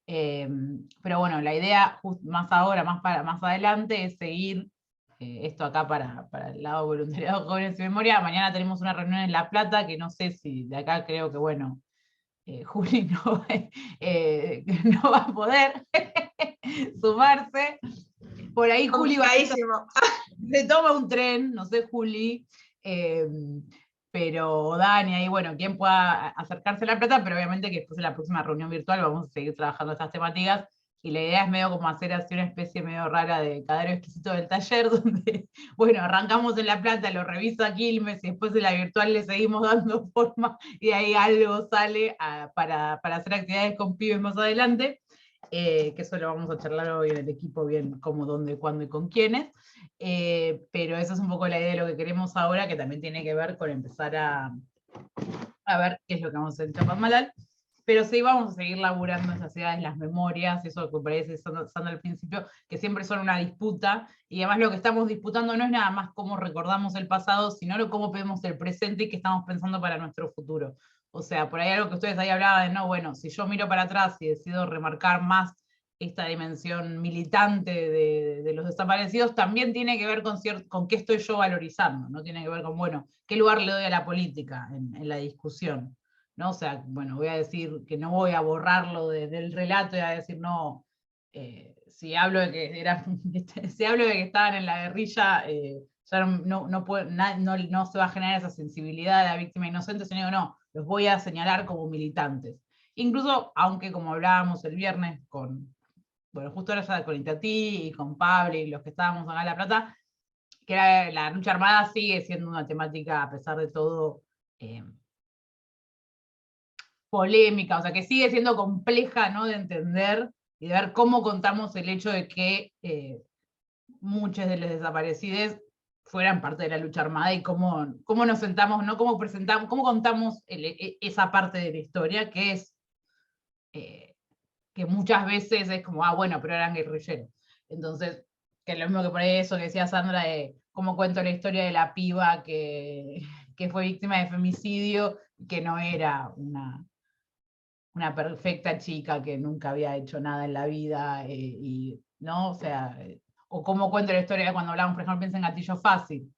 Pero bueno, la idea más ahora, más adelante, es seguir esto acá para el lado voluntariado Jóvenes y Memoria. Mañana tenemos una reunión en La Plata, que no sé si de acá creo que, bueno, Juli no, no va a poder sumarse. Por ahí Juli Complicadísimo. se toma un tren, no sé Juli, pero Dani ahí, bueno, quien pueda acercarse a La Plata, pero obviamente que después de la próxima reunión virtual vamos a seguir trabajando estas temáticas, y la idea es medio como hacer así una especie medio rara de cadero exquisito del taller, donde, bueno, arrancamos en La Plata, lo revisa Quilmes, y después de la virtual le seguimos dando forma, y ahí algo sale para hacer actividades con pibes más adelante, que eso lo vamos a charlar hoy en el equipo, bien cómo, dónde, cuándo y con quiénes. Pero esa es un poco la idea de lo que queremos ahora, que también tiene que ver con empezar a ver qué es lo que vamos a hacer en Chapadmalal, pero sí vamos a seguir laburando esas ideas, las memorias, eso que parece Sandra al principio, que siempre son una disputa, y además lo que estamos disputando no es nada más cómo recordamos el pasado, sino cómo vemos el presente y qué estamos pensando para nuestro futuro. O sea, por ahí algo que ustedes ahí hablaban de, no, bueno, si yo miro para atrás y decido remarcar más esta dimensión militante de los desaparecidos, también tiene que ver con qué estoy yo valorizando, ¿no? Tiene que ver con, bueno, qué lugar le doy a la política en la discusión, ¿no? O sea, bueno, voy a decir que no voy a borrarlo del relato y a decir, no, si hablo de que si hablo de que estaban en la guerrilla, ya no se va a generar esa sensibilidad de la víctima inocente, sino no, los voy a señalar como militantes. Incluso, aunque como hablábamos el viernes bueno, justo ahora ya con Itatí y con Pablo y los que estábamos acá en La Plata, que la lucha armada sigue siendo una temática, a pesar de todo, polémica, o sea, que sigue siendo compleja, ¿no?, de entender y de ver cómo contamos el hecho de que muchos de los desaparecidos fueran parte de la lucha armada, y cómo nos sentamos, ¿no?, cómo presentamos, cómo contamos esa parte de la historia, que es que muchas veces es como, bueno, pero eran guerrilleros. Entonces, que es lo mismo que por ahí eso que decía Sandra, de cómo cuento la historia de la piba que fue víctima de femicidio, que no era una perfecta chica que nunca había hecho nada en la vida, ¿no? O sea, o cómo cuento la historia cuando hablamos, por ejemplo, piensa en Gatillo Fácil,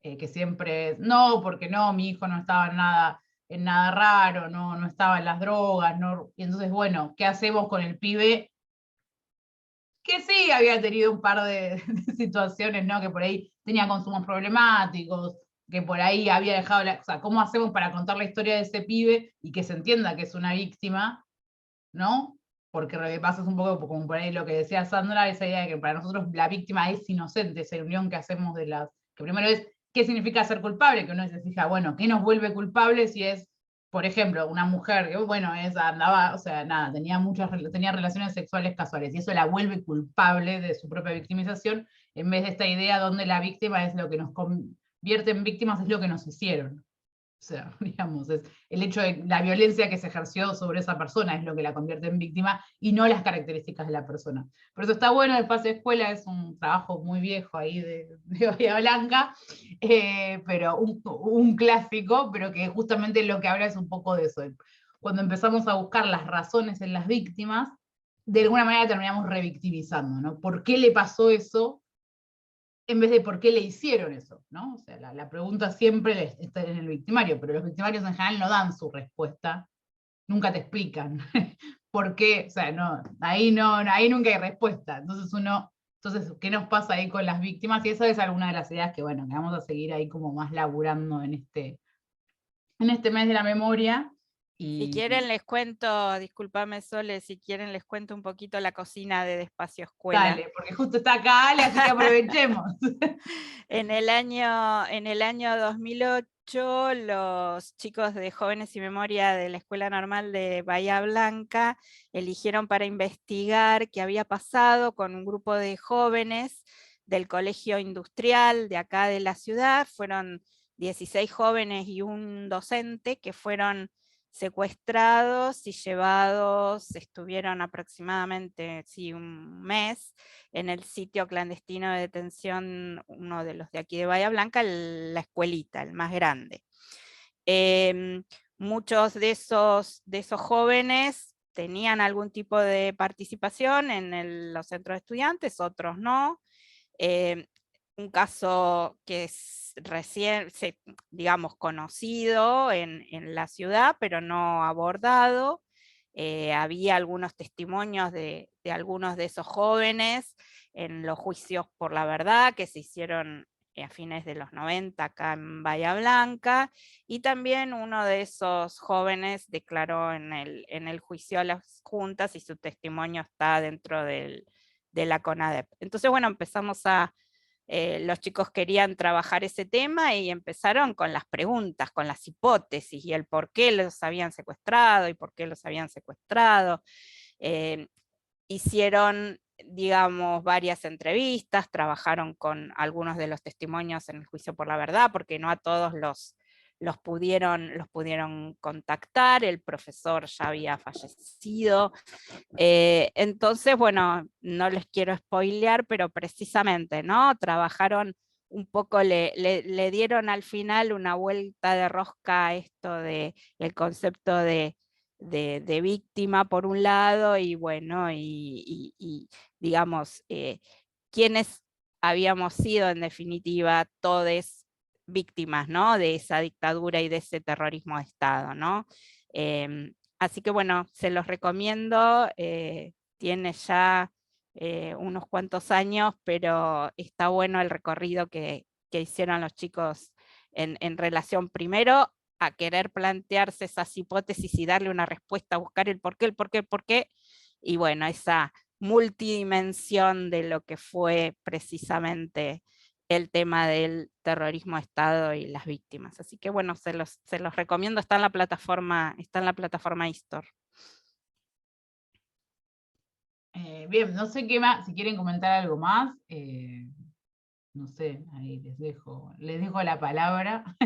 que siempre es, no, porque no, mi hijo no estaba en nada raro, no estaba en las drogas, no, y entonces, bueno, ¿qué hacemos con el pibe? Que sí había tenido un par de situaciones, ¿no?, que por ahí tenía consumos problemáticos, que por ahí había dejado, o sea, ¿cómo hacemos para contar la historia de ese pibe y que se entienda que es una víctima, ¿no? Porque lo que pasa es un poco como por ahí lo que decía Sandra, esa idea de que para nosotros la víctima es inocente, esa unión que hacemos de las, que primero es, ¿qué significa ser culpable? Que uno se fija, bueno, ¿qué nos vuelve culpables si es, por ejemplo, una mujer que, bueno, andaba, o sea, nada, tenía relaciones sexuales casuales, y eso la vuelve culpable de su propia victimización, en vez de esta idea donde la víctima es lo que nos convierte en víctimas, es lo que nos hicieron. O sea, digamos, es el hecho de la violencia que se ejerció sobre esa persona es lo que la convierte en víctima, y no las características de la persona. Por eso está bueno el pase de escuela, es un trabajo muy viejo ahí de Bahía Blanca, pero un clásico, pero que justamente lo que habla es un poco de eso. Cuando empezamos a buscar las razones en las víctimas, de alguna manera terminamos revictimizando, ¿no? ¿Por qué le pasó eso? En vez de por qué le hicieron eso, ¿no? O sea, la pregunta siempre está en el victimario, pero los victimarios en general no dan su respuesta, nunca te explican por qué, o sea, ahí nunca hay respuesta. Entonces, ¿qué nos pasa ahí con las víctimas? Y esa es alguna de las ideas que, bueno, que vamos a seguir ahí como más laburando en este mes de la memoria. Si quieren les cuento, discúlpame Sole, si quieren les cuento un poquito la cocina de Despacio Escuela. Dale, porque justo está acá Ale, así que aprovechemos. En el año 2008, los chicos de Jóvenes y Memoria de la Escuela Normal de Bahía Blanca eligieron para investigar qué había pasado con un grupo de jóvenes del Colegio Industrial de acá de la ciudad. Fueron 16 jóvenes y un docente que fueron secuestrados y llevados, estuvieron aproximadamente un mes en el sitio clandestino de detención, uno de los de aquí de Bahía Blanca, la escuelita, el más grande. Muchos de esos jóvenes tenían algún tipo de participación en los centros de estudiantes, otros no. un caso que es recién, digamos, conocido en la ciudad, pero no abordado. Había algunos testimonios de algunos de esos jóvenes en los juicios por la verdad que se hicieron a fines de los 90 acá en Bahía Blanca, y también uno de esos jóvenes declaró en el juicio a las juntas y su testimonio está dentro de la CONADEP. Entonces, bueno, empezamos los chicos querían trabajar ese tema y empezaron con las preguntas, con las hipótesis y el por qué los habían secuestrado y por qué los habían secuestrado. Hicieron, digamos, varias entrevistas, trabajaron con algunos de los testimonios en el juicio por la verdad, porque no a todos los pudieron contactar, el profesor ya había fallecido. Entonces, bueno, no les quiero spoilear, pero precisamente, ¿no? Trabajaron un poco, le dieron al final una vuelta de rosca a esto del concepto de víctima por un lado, y bueno, y digamos, quienes habíamos sido en definitiva todos víctimas, ¿no? De esa dictadura y de ese terrorismo de Estado, ¿no? Así que bueno, se los recomiendo, tiene ya unos cuantos años, pero está bueno el recorrido que hicieron los chicos en relación primero a querer plantearse esas hipótesis y darle una respuesta, buscar el por qué, y bueno, esa multidimensión de lo que fue precisamente el tema del terrorismo de Estado y las víctimas. Así que bueno, se los recomiendo, está en la plataforma ISTOR. Bien, no sé qué más, si quieren comentar algo más, no sé, ahí les dejo la palabra,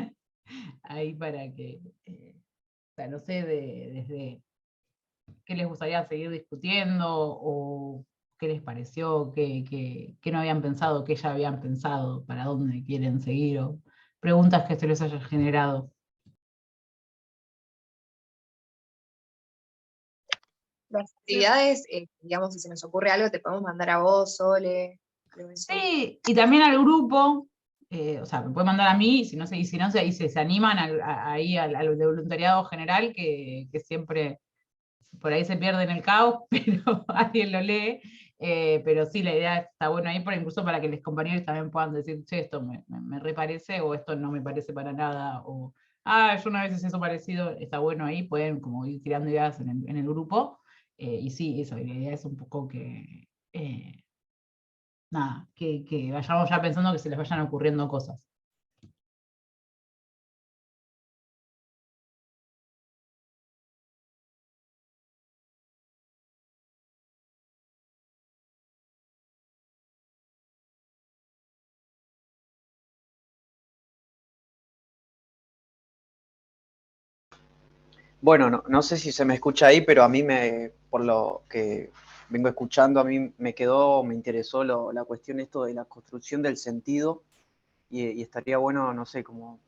ahí para que, o sea, no sé, desde qué les gustaría seguir discutiendo, o qué les pareció, qué no habían pensado, qué ya habían pensado, para dónde quieren seguir, o preguntas que se les haya generado. Las actividades, digamos, si se nos ocurre algo, te podemos mandar a vos, Sole. Sí, y también al grupo, o sea, me pueden mandar a mí, si no se animan ahí al de voluntariado general, que siempre por ahí se pierde en el caos, pero alguien lo lee. Pero sí, la idea está buena ahí, incluso para que los compañeros también puedan decir, che, esto me reparece, o esto no me parece para nada, o yo una vez hice eso parecido. Está bueno ahí, pueden como ir tirando ideas en el grupo. Y sí, eso, la idea es un poco que, nada, que vayamos ya pensando, que se les vayan ocurriendo cosas. Bueno, no sé si se me escucha ahí, pero a mí por lo que vengo escuchando, a mí me interesó la cuestión esto de la construcción del sentido, y estaría bueno, no sé, como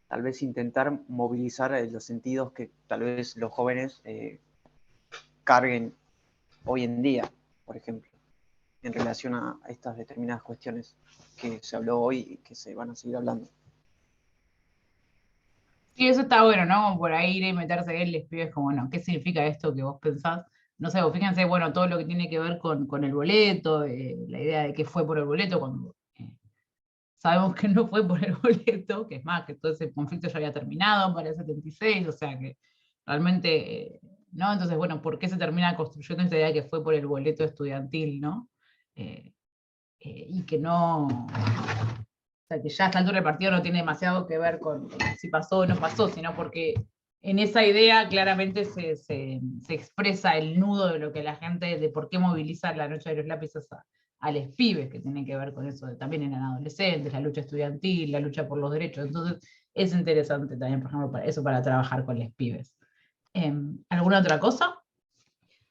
tal vez intentar movilizar los sentidos que tal vez los jóvenes carguen hoy en día, por ejemplo, en relación a estas determinadas cuestiones que se habló hoy y que se van a seguir hablando. Sí, eso está bueno, ¿no? Por ahí ir y meterse en les pibes como, bueno, ¿qué significa esto que vos pensás? No sé, vos fíjense, bueno, todo lo que tiene que ver con el boleto, la idea de que fue por el boleto, cuando sabemos que no fue por el boleto, que es más, que todo ese conflicto ya había terminado para el 76, o sea que realmente, ¿no? Entonces, bueno, ¿por qué se termina construyendo esta idea de que fue por el boleto estudiantil, ¿no? Y que no, o sea, que ya a esta altura del partido no tiene demasiado que ver con si pasó o no pasó, sino porque en esa idea claramente se expresa el nudo de lo que la gente, de por qué movilizar la noche de los lápices a los pibes, que tiene que ver con eso, también eran adolescentes, la lucha estudiantil, la lucha por los derechos. Entonces es interesante también, por ejemplo, para trabajar con los pibes. ¿Alguna otra cosa?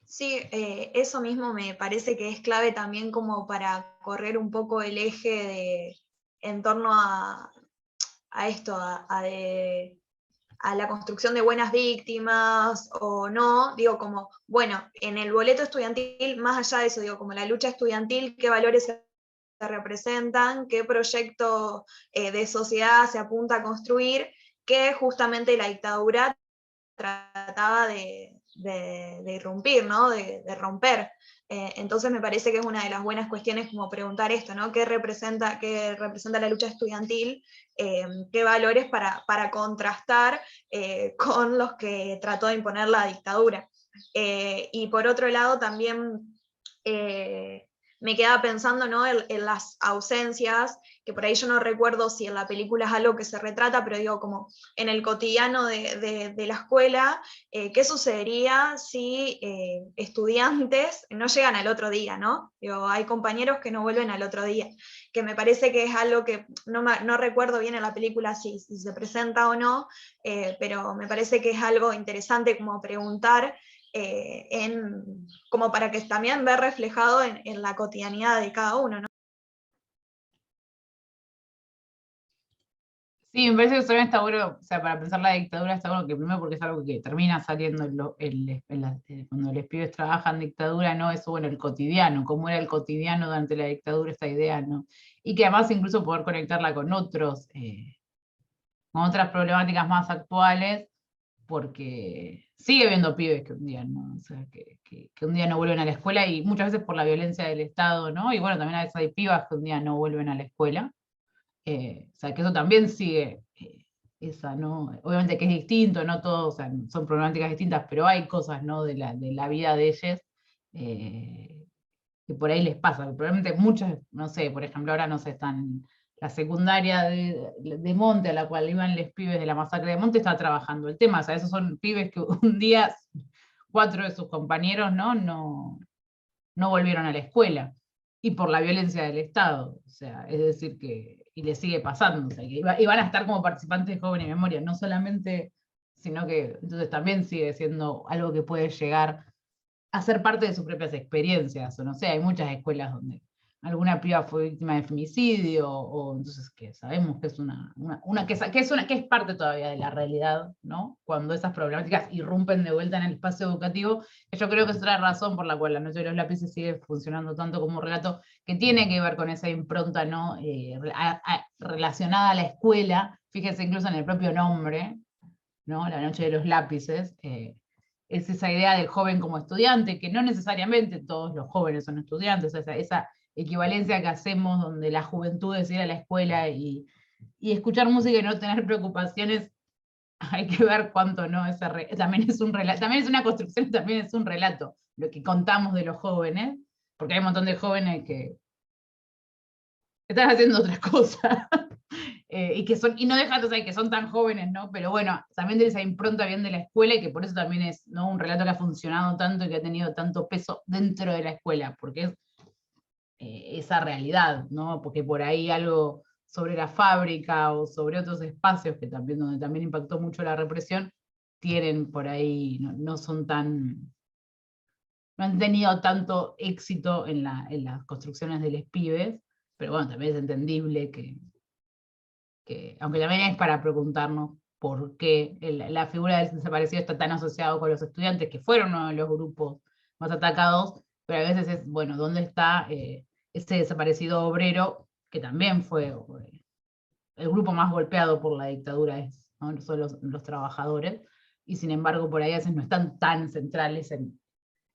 Sí, eso mismo me parece que es clave también como para correr un poco el eje en torno a esto, a la construcción de buenas víctimas o no, digo como, bueno, en el boleto estudiantil, más allá de eso, digo, como la lucha estudiantil, qué valores se representan, qué proyecto de sociedad se apunta a construir, que justamente la dictadura trataba de irrumpir, ¿no? de romper. Entonces me parece que es una de las buenas cuestiones como preguntar esto, ¿no? ¿Qué representa la lucha estudiantil? ¿Qué valores para contrastar con los que trató de imponer la dictadura? Y por otro lado también me quedaba pensando, ¿no? en las ausencias, que por ahí yo no recuerdo si en la película es algo que se retrata, pero digo, como en el cotidiano de la escuela, ¿qué sucedería si estudiantes no llegan al otro día, ¿no? Digo, hay compañeros que no vuelven al otro día, que me parece que es algo que no recuerdo bien en la película si se presenta o no, pero me parece que es algo interesante como preguntar, como para que también ver reflejado en la cotidianidad de cada uno, ¿no? Sí, me parece que también está bueno, o sea, para pensar la dictadura está bueno que primero porque es algo que termina saliendo cuando los pibes trabajan dictadura, ¿no? Eso, bueno, el cotidiano, cómo era el cotidiano durante la dictadura, esta idea, ¿no? Y que además incluso poder conectarla con con otras problemáticas más actuales, porque sigue habiendo pibes que un día no, o sea, que un día no vuelven a la escuela, y muchas veces por la violencia del Estado, ¿no? Y bueno, también a veces hay pibas que un día no vuelven a la escuela. O sea, que eso también sigue, esa, ¿no? Obviamente que es distinto, no todos, o sea, son problemáticas distintas, pero hay cosas, ¿no? de la vida de ellos que por ahí les pasa, que probablemente muchas, no sé, por ejemplo, ahora no sé, están la secundaria de Monte, a la cual iban los pibes de la masacre de Monte, está trabajando el tema, o sea, esos son pibes que un día 4 de sus compañeros, no volvieron a la escuela, y por la violencia del Estado, o sea, es decir que, y le sigue pasando, o sea, que y van a estar como participantes de Joven y Memoria, no solamente, sino que entonces también sigue siendo algo que puede llegar a ser parte de sus propias experiencias, o no sé, hay muchas escuelas donde alguna piba fue víctima de femicidio, o entonces que sabemos que es que es parte todavía de la realidad, ¿no? Cuando esas problemáticas irrumpen de vuelta en el espacio educativo, que yo creo que es otra razón por la cual La Noche de los Lápices sigue funcionando tanto como relato, que tiene que ver con esa impronta, ¿no? Relacionada a la escuela, fíjense incluso en el propio nombre, ¿no? La Noche de los Lápices, es esa idea del joven como estudiante, que no necesariamente todos los jóvenes son estudiantes, esa equivalencia que hacemos donde la juventud es ir a la escuela y escuchar música y no tener preocupaciones, hay que ver cuánto no, también es un relato, también es una construcción, también es un relato, lo que contamos de los jóvenes, porque hay un montón de jóvenes que están haciendo otras cosas. Y no dejan, o sea, que son tan jóvenes, ¿no? Pero bueno, también de esa impronta bien de la escuela, y que por eso también es, ¿no? un relato que ha funcionado tanto y que ha tenido tanto peso dentro de la escuela, porque es esa realidad, ¿no? Porque por ahí algo sobre la fábrica o sobre otros espacios que también, donde también impactó mucho la represión, tienen por ahí, no son tan, no han tenido tanto éxito en las construcciones de los pibes, pero bueno, también es entendible que aunque también es para preguntarnos por qué la figura del desaparecido está tan asociado con los estudiantes, que fueron uno de los grupos más atacados, pero a veces es, bueno, ¿dónde está ese desaparecido obrero, que también fue el grupo más golpeado por la dictadura, ¿no? Son los trabajadores, y sin embargo por ahí a veces no están tan centrales en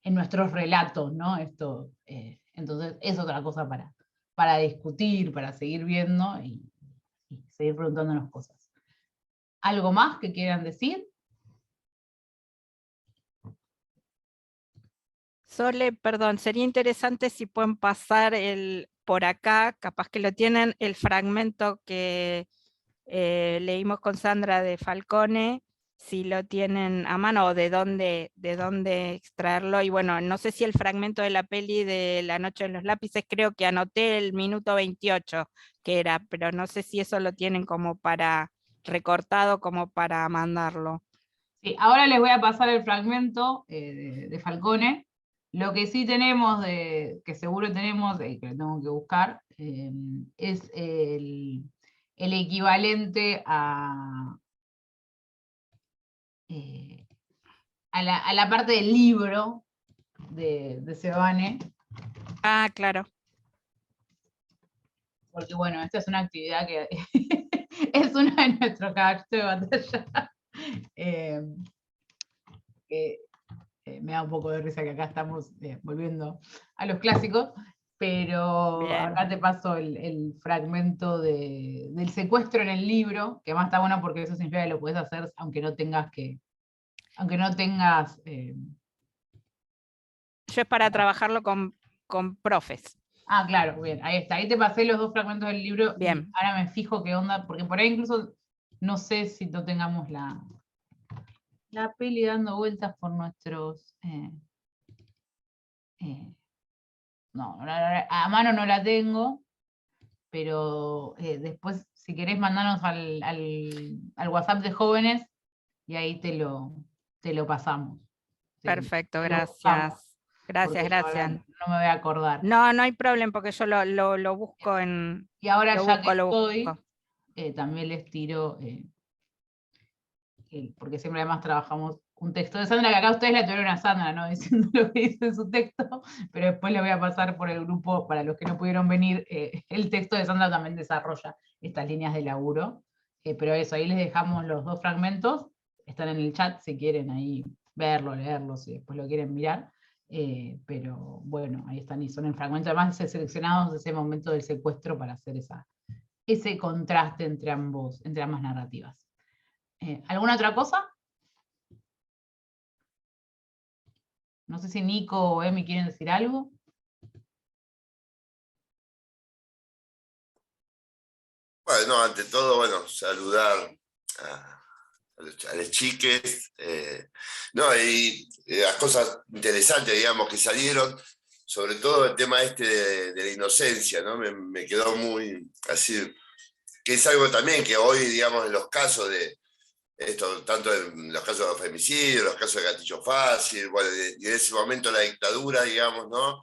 nuestros relatos, ¿no? Entonces es otra cosa para discutir, para seguir viendo, y seguir preguntándonos cosas. ¿Algo más que quieran decir? Sole, perdón, sería interesante si pueden pasar por acá, capaz que lo tienen, el fragmento que leímos con Sandra de Falcone, si lo tienen a mano o de dónde extraerlo. Y bueno, no sé si el fragmento de la peli de La Noche de los Lápices, creo que anoté el minuto 28 que era, pero no sé si eso lo tienen como para recortado, como para mandarlo. Sí, ahora les voy a pasar el fragmento de Falcone. Lo que sí tenemos, que seguro tenemos, y que lo tengo que buscar, es el equivalente a la parte del libro de Seoane. Ah, claro. porque bueno, esta es una actividad que es uno de nuestros caballos de batalla. Que me da un poco de risa que acá estamos volviendo a los clásicos, pero Bien. acá te paso el fragmento del secuestro en el libro, que además está bueno porque eso significa que lo puedes hacer aunque no tengas Yo es para trabajarlo con profes. Ah, claro, bien, ahí está. Ahí te pasé los 2 fragmentos del libro. Bien. Ahora me fijo qué onda, porque por ahí incluso no sé si no tengamos la peli dando vueltas por nuestros... no, a mano no la tengo, pero después, si querés, mandanos al WhatsApp de jóvenes y ahí te lo pasamos. Perfecto, Te lo buscamos, gracias. porque yo ahora no me voy a acordar. No, no hay problema, porque yo lo busco en... Y ahora lo ya busco, que lo estoy, busco. también les tiro, porque siempre además trabajamos un texto de Sandra, que acá ustedes la tuvieron a Sandra, ¿no? Diciendo lo que dice en su texto, pero después le voy a pasar por el grupo, para los que no pudieron venir, el texto de Sandra también desarrolla estas líneas de laburo, pero eso, ahí les dejamos los 2 fragmentos, están en el chat si quieren ahí verlo, leerlo, si después lo quieren mirar, pero bueno, ahí están, y son en fragmentos, además seleccionados de ese momento del secuestro para hacer ese contraste entre ambas narrativas. ¿Alguna otra cosa? No sé si Nico o Emi quieren decir algo. Bueno, ante todo, bueno, saludar a los chiques, no, y las cosas interesantes, digamos, que salieron, sobre todo el tema de la inocencia, ¿no? Me quedó muy así, que es algo también que hoy, digamos, en los casos de esto, tanto en los casos de femicidio, los casos de gatillo fácil, bueno, y en ese momento la dictadura, digamos, ¿no?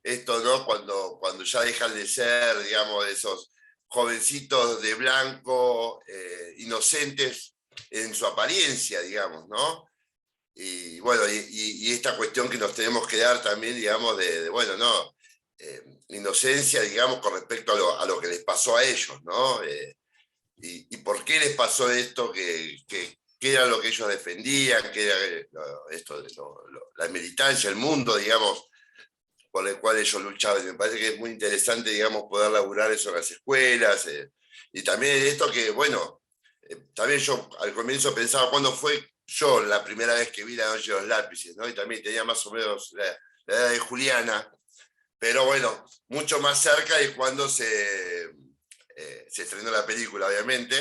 Esto, ¿no? Cuando ya dejan de ser, digamos, esos jovencitos de blanco, inocentes en su apariencia, digamos, ¿no? Y bueno, y esta cuestión que nos tenemos que dar también, digamos, bueno, no, inocencia, digamos, con respecto a lo que les pasó a ellos, ¿no? Y por qué les pasó esto, qué era lo que ellos defendían, qué era esto, la militancia, el mundo, digamos, por el cual ellos luchaban. Me parece que es muy interesante, digamos, poder laburar eso en las escuelas, y también esto que, bueno, también yo al comienzo pensaba, ¿cuándo fue yo la primera vez que vi La noche de los lápices? ¿No? Y también tenía más o menos la edad de Juliana, pero bueno, mucho más cerca de cuando se estrenó la película, obviamente,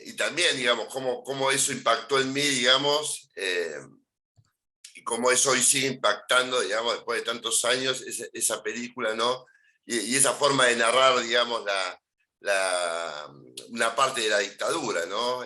y también, digamos, cómo eso impactó en mí, digamos, y cómo eso hoy sigue impactando, digamos, después de tantos años, esa película, ¿no? Y esa forma de narrar, digamos, una parte de la dictadura, ¿no?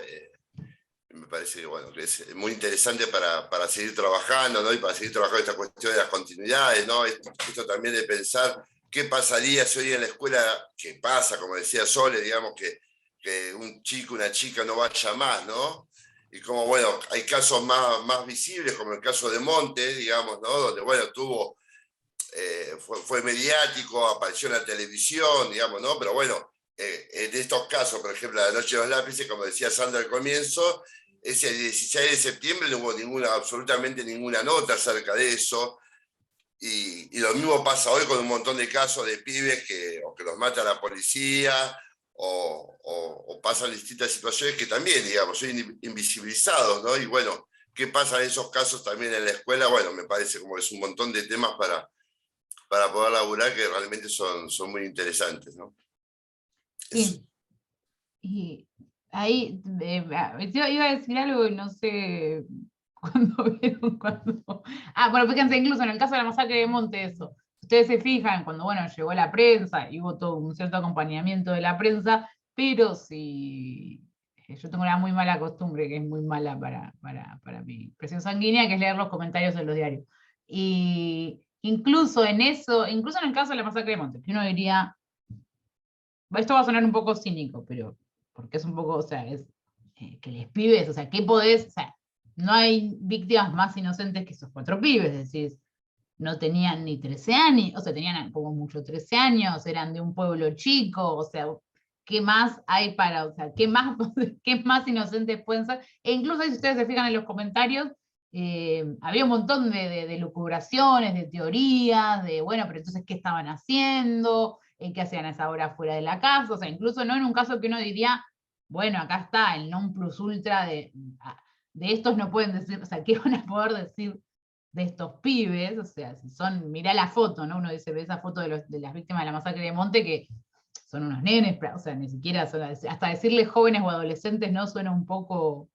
Me parece, bueno, que es muy interesante para seguir trabajando, ¿no? Y para seguir trabajando esta cuestión de las continuidades, ¿no? Esto también de pensar qué pasaría si hoy en la escuela, qué pasa, como decía Sole, digamos, que un chico, una chica no vaya más, ¿no? Y como, bueno, hay casos más visibles, como el caso de Montes, digamos, ¿no? Donde, bueno, fue mediático, apareció en la televisión, digamos, ¿no? Pero bueno, en estos casos, por ejemplo, La noche de los lápices, como decía Sandra al comienzo, ese 16 de septiembre no hubo absolutamente ninguna nota acerca de eso. Y lo mismo pasa hoy con un montón de casos de pibes o que los mata la policía, o pasan distintas situaciones que también, digamos, son invisibilizados, ¿no? Y bueno, ¿qué pasa en esos casos también en la escuela? Bueno, me parece como que es un montón de temas para poder laburar que realmente son muy interesantes, ¿no? Sí. Y ahí iba a decir algo y no sé cuándo vieron cuando. Bueno, fíjense, incluso en el caso de la masacre de Monte, eso. Ustedes se fijan cuando, bueno, llegó la prensa y hubo todo un cierto acompañamiento de la prensa, pero si yo tengo una muy mala costumbre, que es muy mala para mi presión sanguínea, que es leer los comentarios en los diarios. Y incluso en eso, incluso en el caso de la masacre de Monte, que uno diría, esto va a sonar un poco cínico, pero porque es un poco, o sea, es que les pibes, o sea, ¿qué podés? O sea, no hay víctimas más inocentes que esos 4 pibes, decís, no tenían ni 13 años, o sea, tenían como mucho 13 años, eran de un pueblo chico, o sea, ¿qué más hay para, o sea, qué más inocentes pueden ser? E incluso si ustedes se fijan en los comentarios, había un montón de lucubraciones, de teorías, de, bueno, pero entonces, ¿qué estaban haciendo? ¿Qué hacían a esa hora fuera de la casa? O sea, incluso no en un caso que uno diría, bueno, acá está el non plus ultra de estos no pueden decir, o sea, ¿qué van a poder decir de estos pibes? O sea, si son, mirá la foto, ¿no? Uno dice, ve esa foto de las víctimas de la masacre de Monte, que son unos nenes, o sea, ni siquiera, hasta decirles jóvenes o adolescentes, ¿no? Suena un poco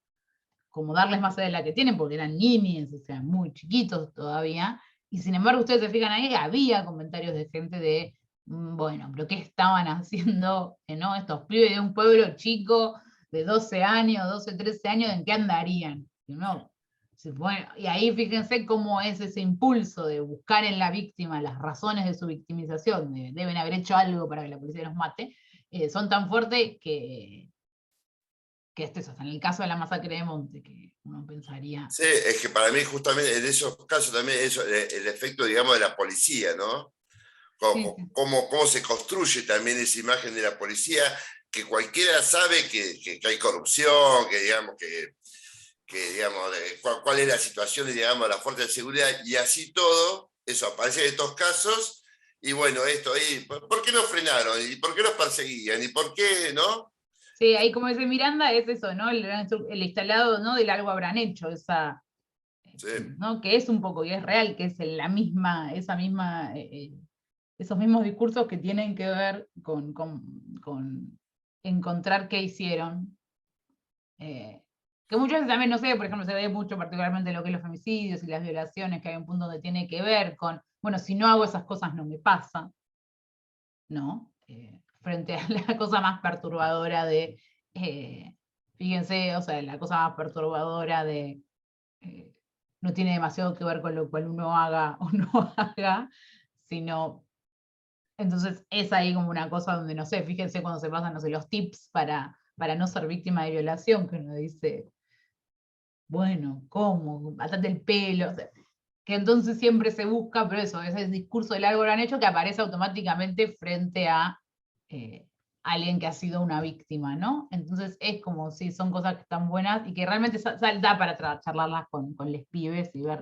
como darles más edad de la que tienen, porque eran niños, o sea, muy chiquitos todavía, y sin embargo ustedes se fijan ahí, había comentarios de gente de, bueno, pero ¿qué estaban haciendo, ¿no? Estos pibes de un pueblo chico, de 12 años, 12, 13 años, ¿en qué andarían? ¿No? Bueno, y ahí fíjense cómo es ese impulso de buscar en la víctima las razones de su victimización, deben haber hecho algo para que la policía los mate, son tan fuertes que este es en el caso de la masacre de Monte, que uno pensaría. Sí, es que para mí justamente en esos casos también eso, el efecto, digamos, de la policía, ¿no? Cómo se construye también esa imagen de la policía, que cualquiera sabe que hay corrupción, que digamos digamos, cuál es la situación, digamos, de la fuerza de seguridad, y así todo, eso aparece en estos casos, y bueno, esto ahí, ¿por qué no frenaron? ¿Y por qué los perseguían? ¿Y por qué, no? Sí, ahí como dice Miranda, es eso, ¿no? El instalado, ¿no? Del algo habrán hecho, esa, sí. ¿no? Que es un poco, y es real, que es esos mismos discursos que tienen que ver con encontrar qué hicieron. Que muchas veces también, no sé, por ejemplo, se ve mucho particularmente lo que es los femicidios y las violaciones, que hay un punto donde tiene que ver con, bueno, si no hago esas cosas no me pasa, ¿no? Frente a la cosa más perturbadora de, fíjense, o sea, la cosa más perturbadora de, no tiene demasiado que ver con lo cual uno haga o no haga, sino, entonces es ahí como una cosa donde, no sé, fíjense cuando se pasan, no sé, los tips para no ser víctima de violación, que uno dice, bueno, ¿cómo? Atate el pelo, o sea, que entonces siempre se busca, pero eso, ese discurso del algo lo han hecho que aparece automáticamente frente a alguien que ha sido una víctima, ¿no? Entonces es como si son cosas que están buenas y que realmente da para charlarlas con les pibes y ver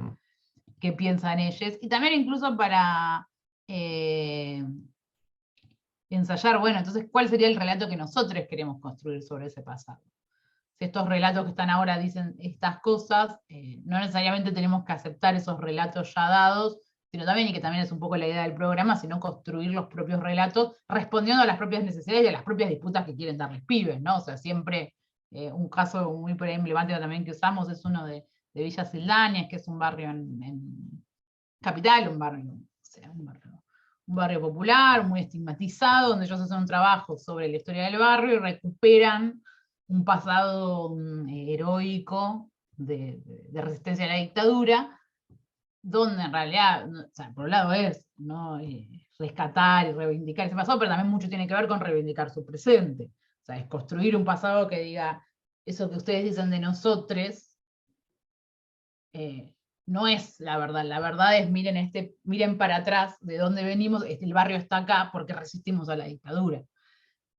qué piensan ellos. Y también incluso para ensayar, bueno, entonces, ¿cuál sería el relato que nosotros queremos construir sobre ese pasado? Si estos relatos que están ahora dicen estas cosas, no necesariamente tenemos que aceptar esos relatos ya dados, sino también, y que también es un poco la idea del programa, sino construir los propios relatos, respondiendo a las propias necesidades y a las propias disputas que quieren darles pibes, ¿no? O sea, siempre, un caso muy emblemático también que usamos es uno de Villa Sildañez, que es un barrio en Capital, un barrio popular, muy estigmatizado, donde ellos hacen un trabajo sobre la historia del barrio y recuperan un pasado heroico de resistencia a la dictadura, donde en realidad, o sea, por un lado es, ¿no? Rescatar y reivindicar ese pasado, pero también mucho tiene que ver con reivindicar su presente. O sea, es construir un pasado que diga, eso que ustedes dicen de nosotros, no es la verdad es miren para atrás de dónde venimos, el barrio está acá porque resistimos a la dictadura.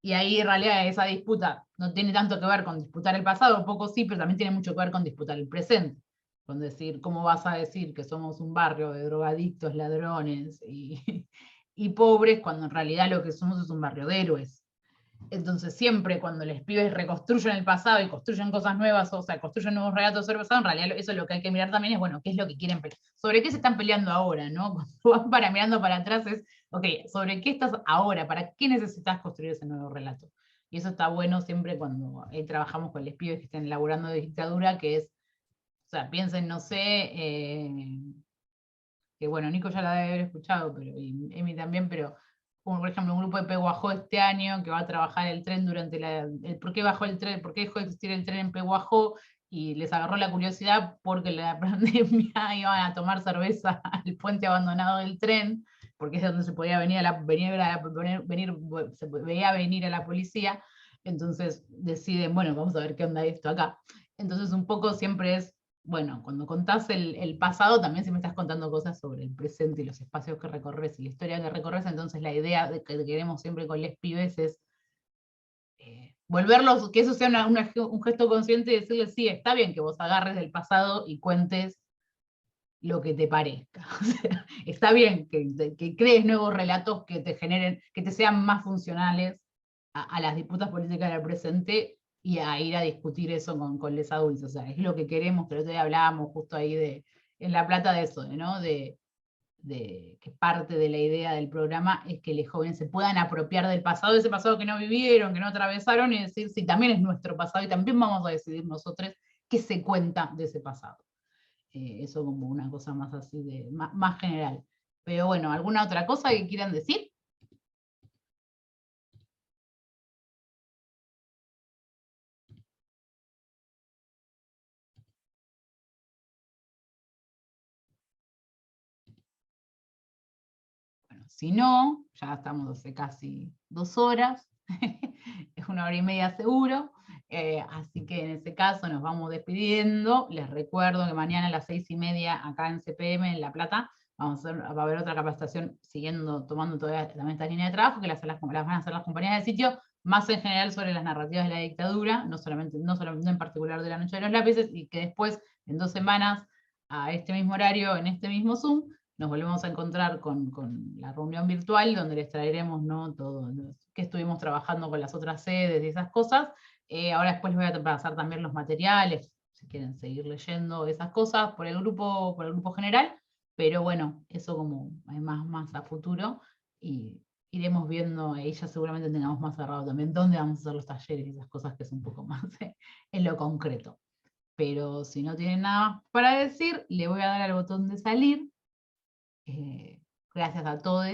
Y ahí en realidad esa disputa no tiene tanto que ver con disputar el pasado, un poco sí, pero también tiene mucho que ver con disputar el presente. Con decir, ¿cómo vas a decir que somos un barrio de drogadictos, ladrones y pobres, cuando en realidad lo que somos es un barrio de héroes? Entonces siempre cuando los pibes reconstruyen el pasado y construyen cosas nuevas, o sea, construyen nuevos relatos sobre el pasado, en realidad eso es lo que hay que mirar también es, bueno, ¿qué es lo que quieren pelear? ¿Sobre qué se están peleando ahora, no? Cuando van mirando para atrás es, ok, ¿sobre qué estás ahora? ¿Para qué necesitas construir ese nuevo relato? Y eso está bueno siempre cuando trabajamos con los pibes que estén laburando de dictadura, que es, o sea, piensen, no sé, que bueno, Nico ya la debe haber escuchado, pero, y Emi también, pero como por ejemplo un grupo de Peguajó este año que va a trabajar el tren durante ¿por qué bajó el tren? ¿Por qué dejó de existir el tren en Peguajó? Y les agarró la curiosidad porque en la pandemia iban a tomar cerveza al puente abandonado del tren, porque es donde se podía se veía venir a la policía. Entonces deciden, bueno, vamos a ver qué onda esto acá. Entonces un poco siempre es bueno, cuando contás el pasado, también siempre estás contando cosas sobre el presente y los espacios que recorres y la historia que recorres, entonces la idea de que queremos siempre con les pibes es volverlos, que eso sea un gesto consciente y decirles, sí, está bien que vos agarres del pasado y cuentes lo que te parezca. O sea, está bien que crees nuevos relatos que te generen, que te sean más funcionales a las disputas políticas del presente y a ir a discutir eso con los adultos. O sea, es lo que queremos, que el otro día hablábamos justo ahí en La Plata de eso, ¿no? De que parte de la idea del programa es que los jóvenes se puedan apropiar del pasado, de ese pasado que no vivieron, que no atravesaron, y decir, sí, también es nuestro pasado y también vamos a decidir nosotros qué se cuenta de ese pasado. Eso como una cosa más así, más general. Pero bueno, ¿alguna otra cosa que quieran decir? Bueno, si no, ya estamos hace casi 2 horas, es 1 hora y media seguro, así que en ese caso nos vamos despidiendo. Les recuerdo que mañana a las 6:30 acá en CPM, en La Plata, va a haber otra capacitación tomando todavía también esta línea de trabajo, que las van a hacer las compañías del sitio, más en general sobre las narrativas de la dictadura, no en particular de la Noche de los Lápices, y que después, en 2 semanas, a este mismo horario, en este mismo Zoom, nos volvemos a encontrar con la reunión virtual, donde les traeremos, ¿no?, todo que estuvimos trabajando con las otras sedes y esas cosas. Ahora después les voy a pasar también los materiales, si quieren seguir leyendo esas cosas por el grupo general, pero bueno, eso como más a futuro, y iremos viendo, ahí ya seguramente tengamos más cerrado también dónde vamos a hacer los talleres y esas cosas que es un poco más en lo concreto. Pero si no tienen nada más para decir, le voy a dar al botón de salir. Gracias a todos.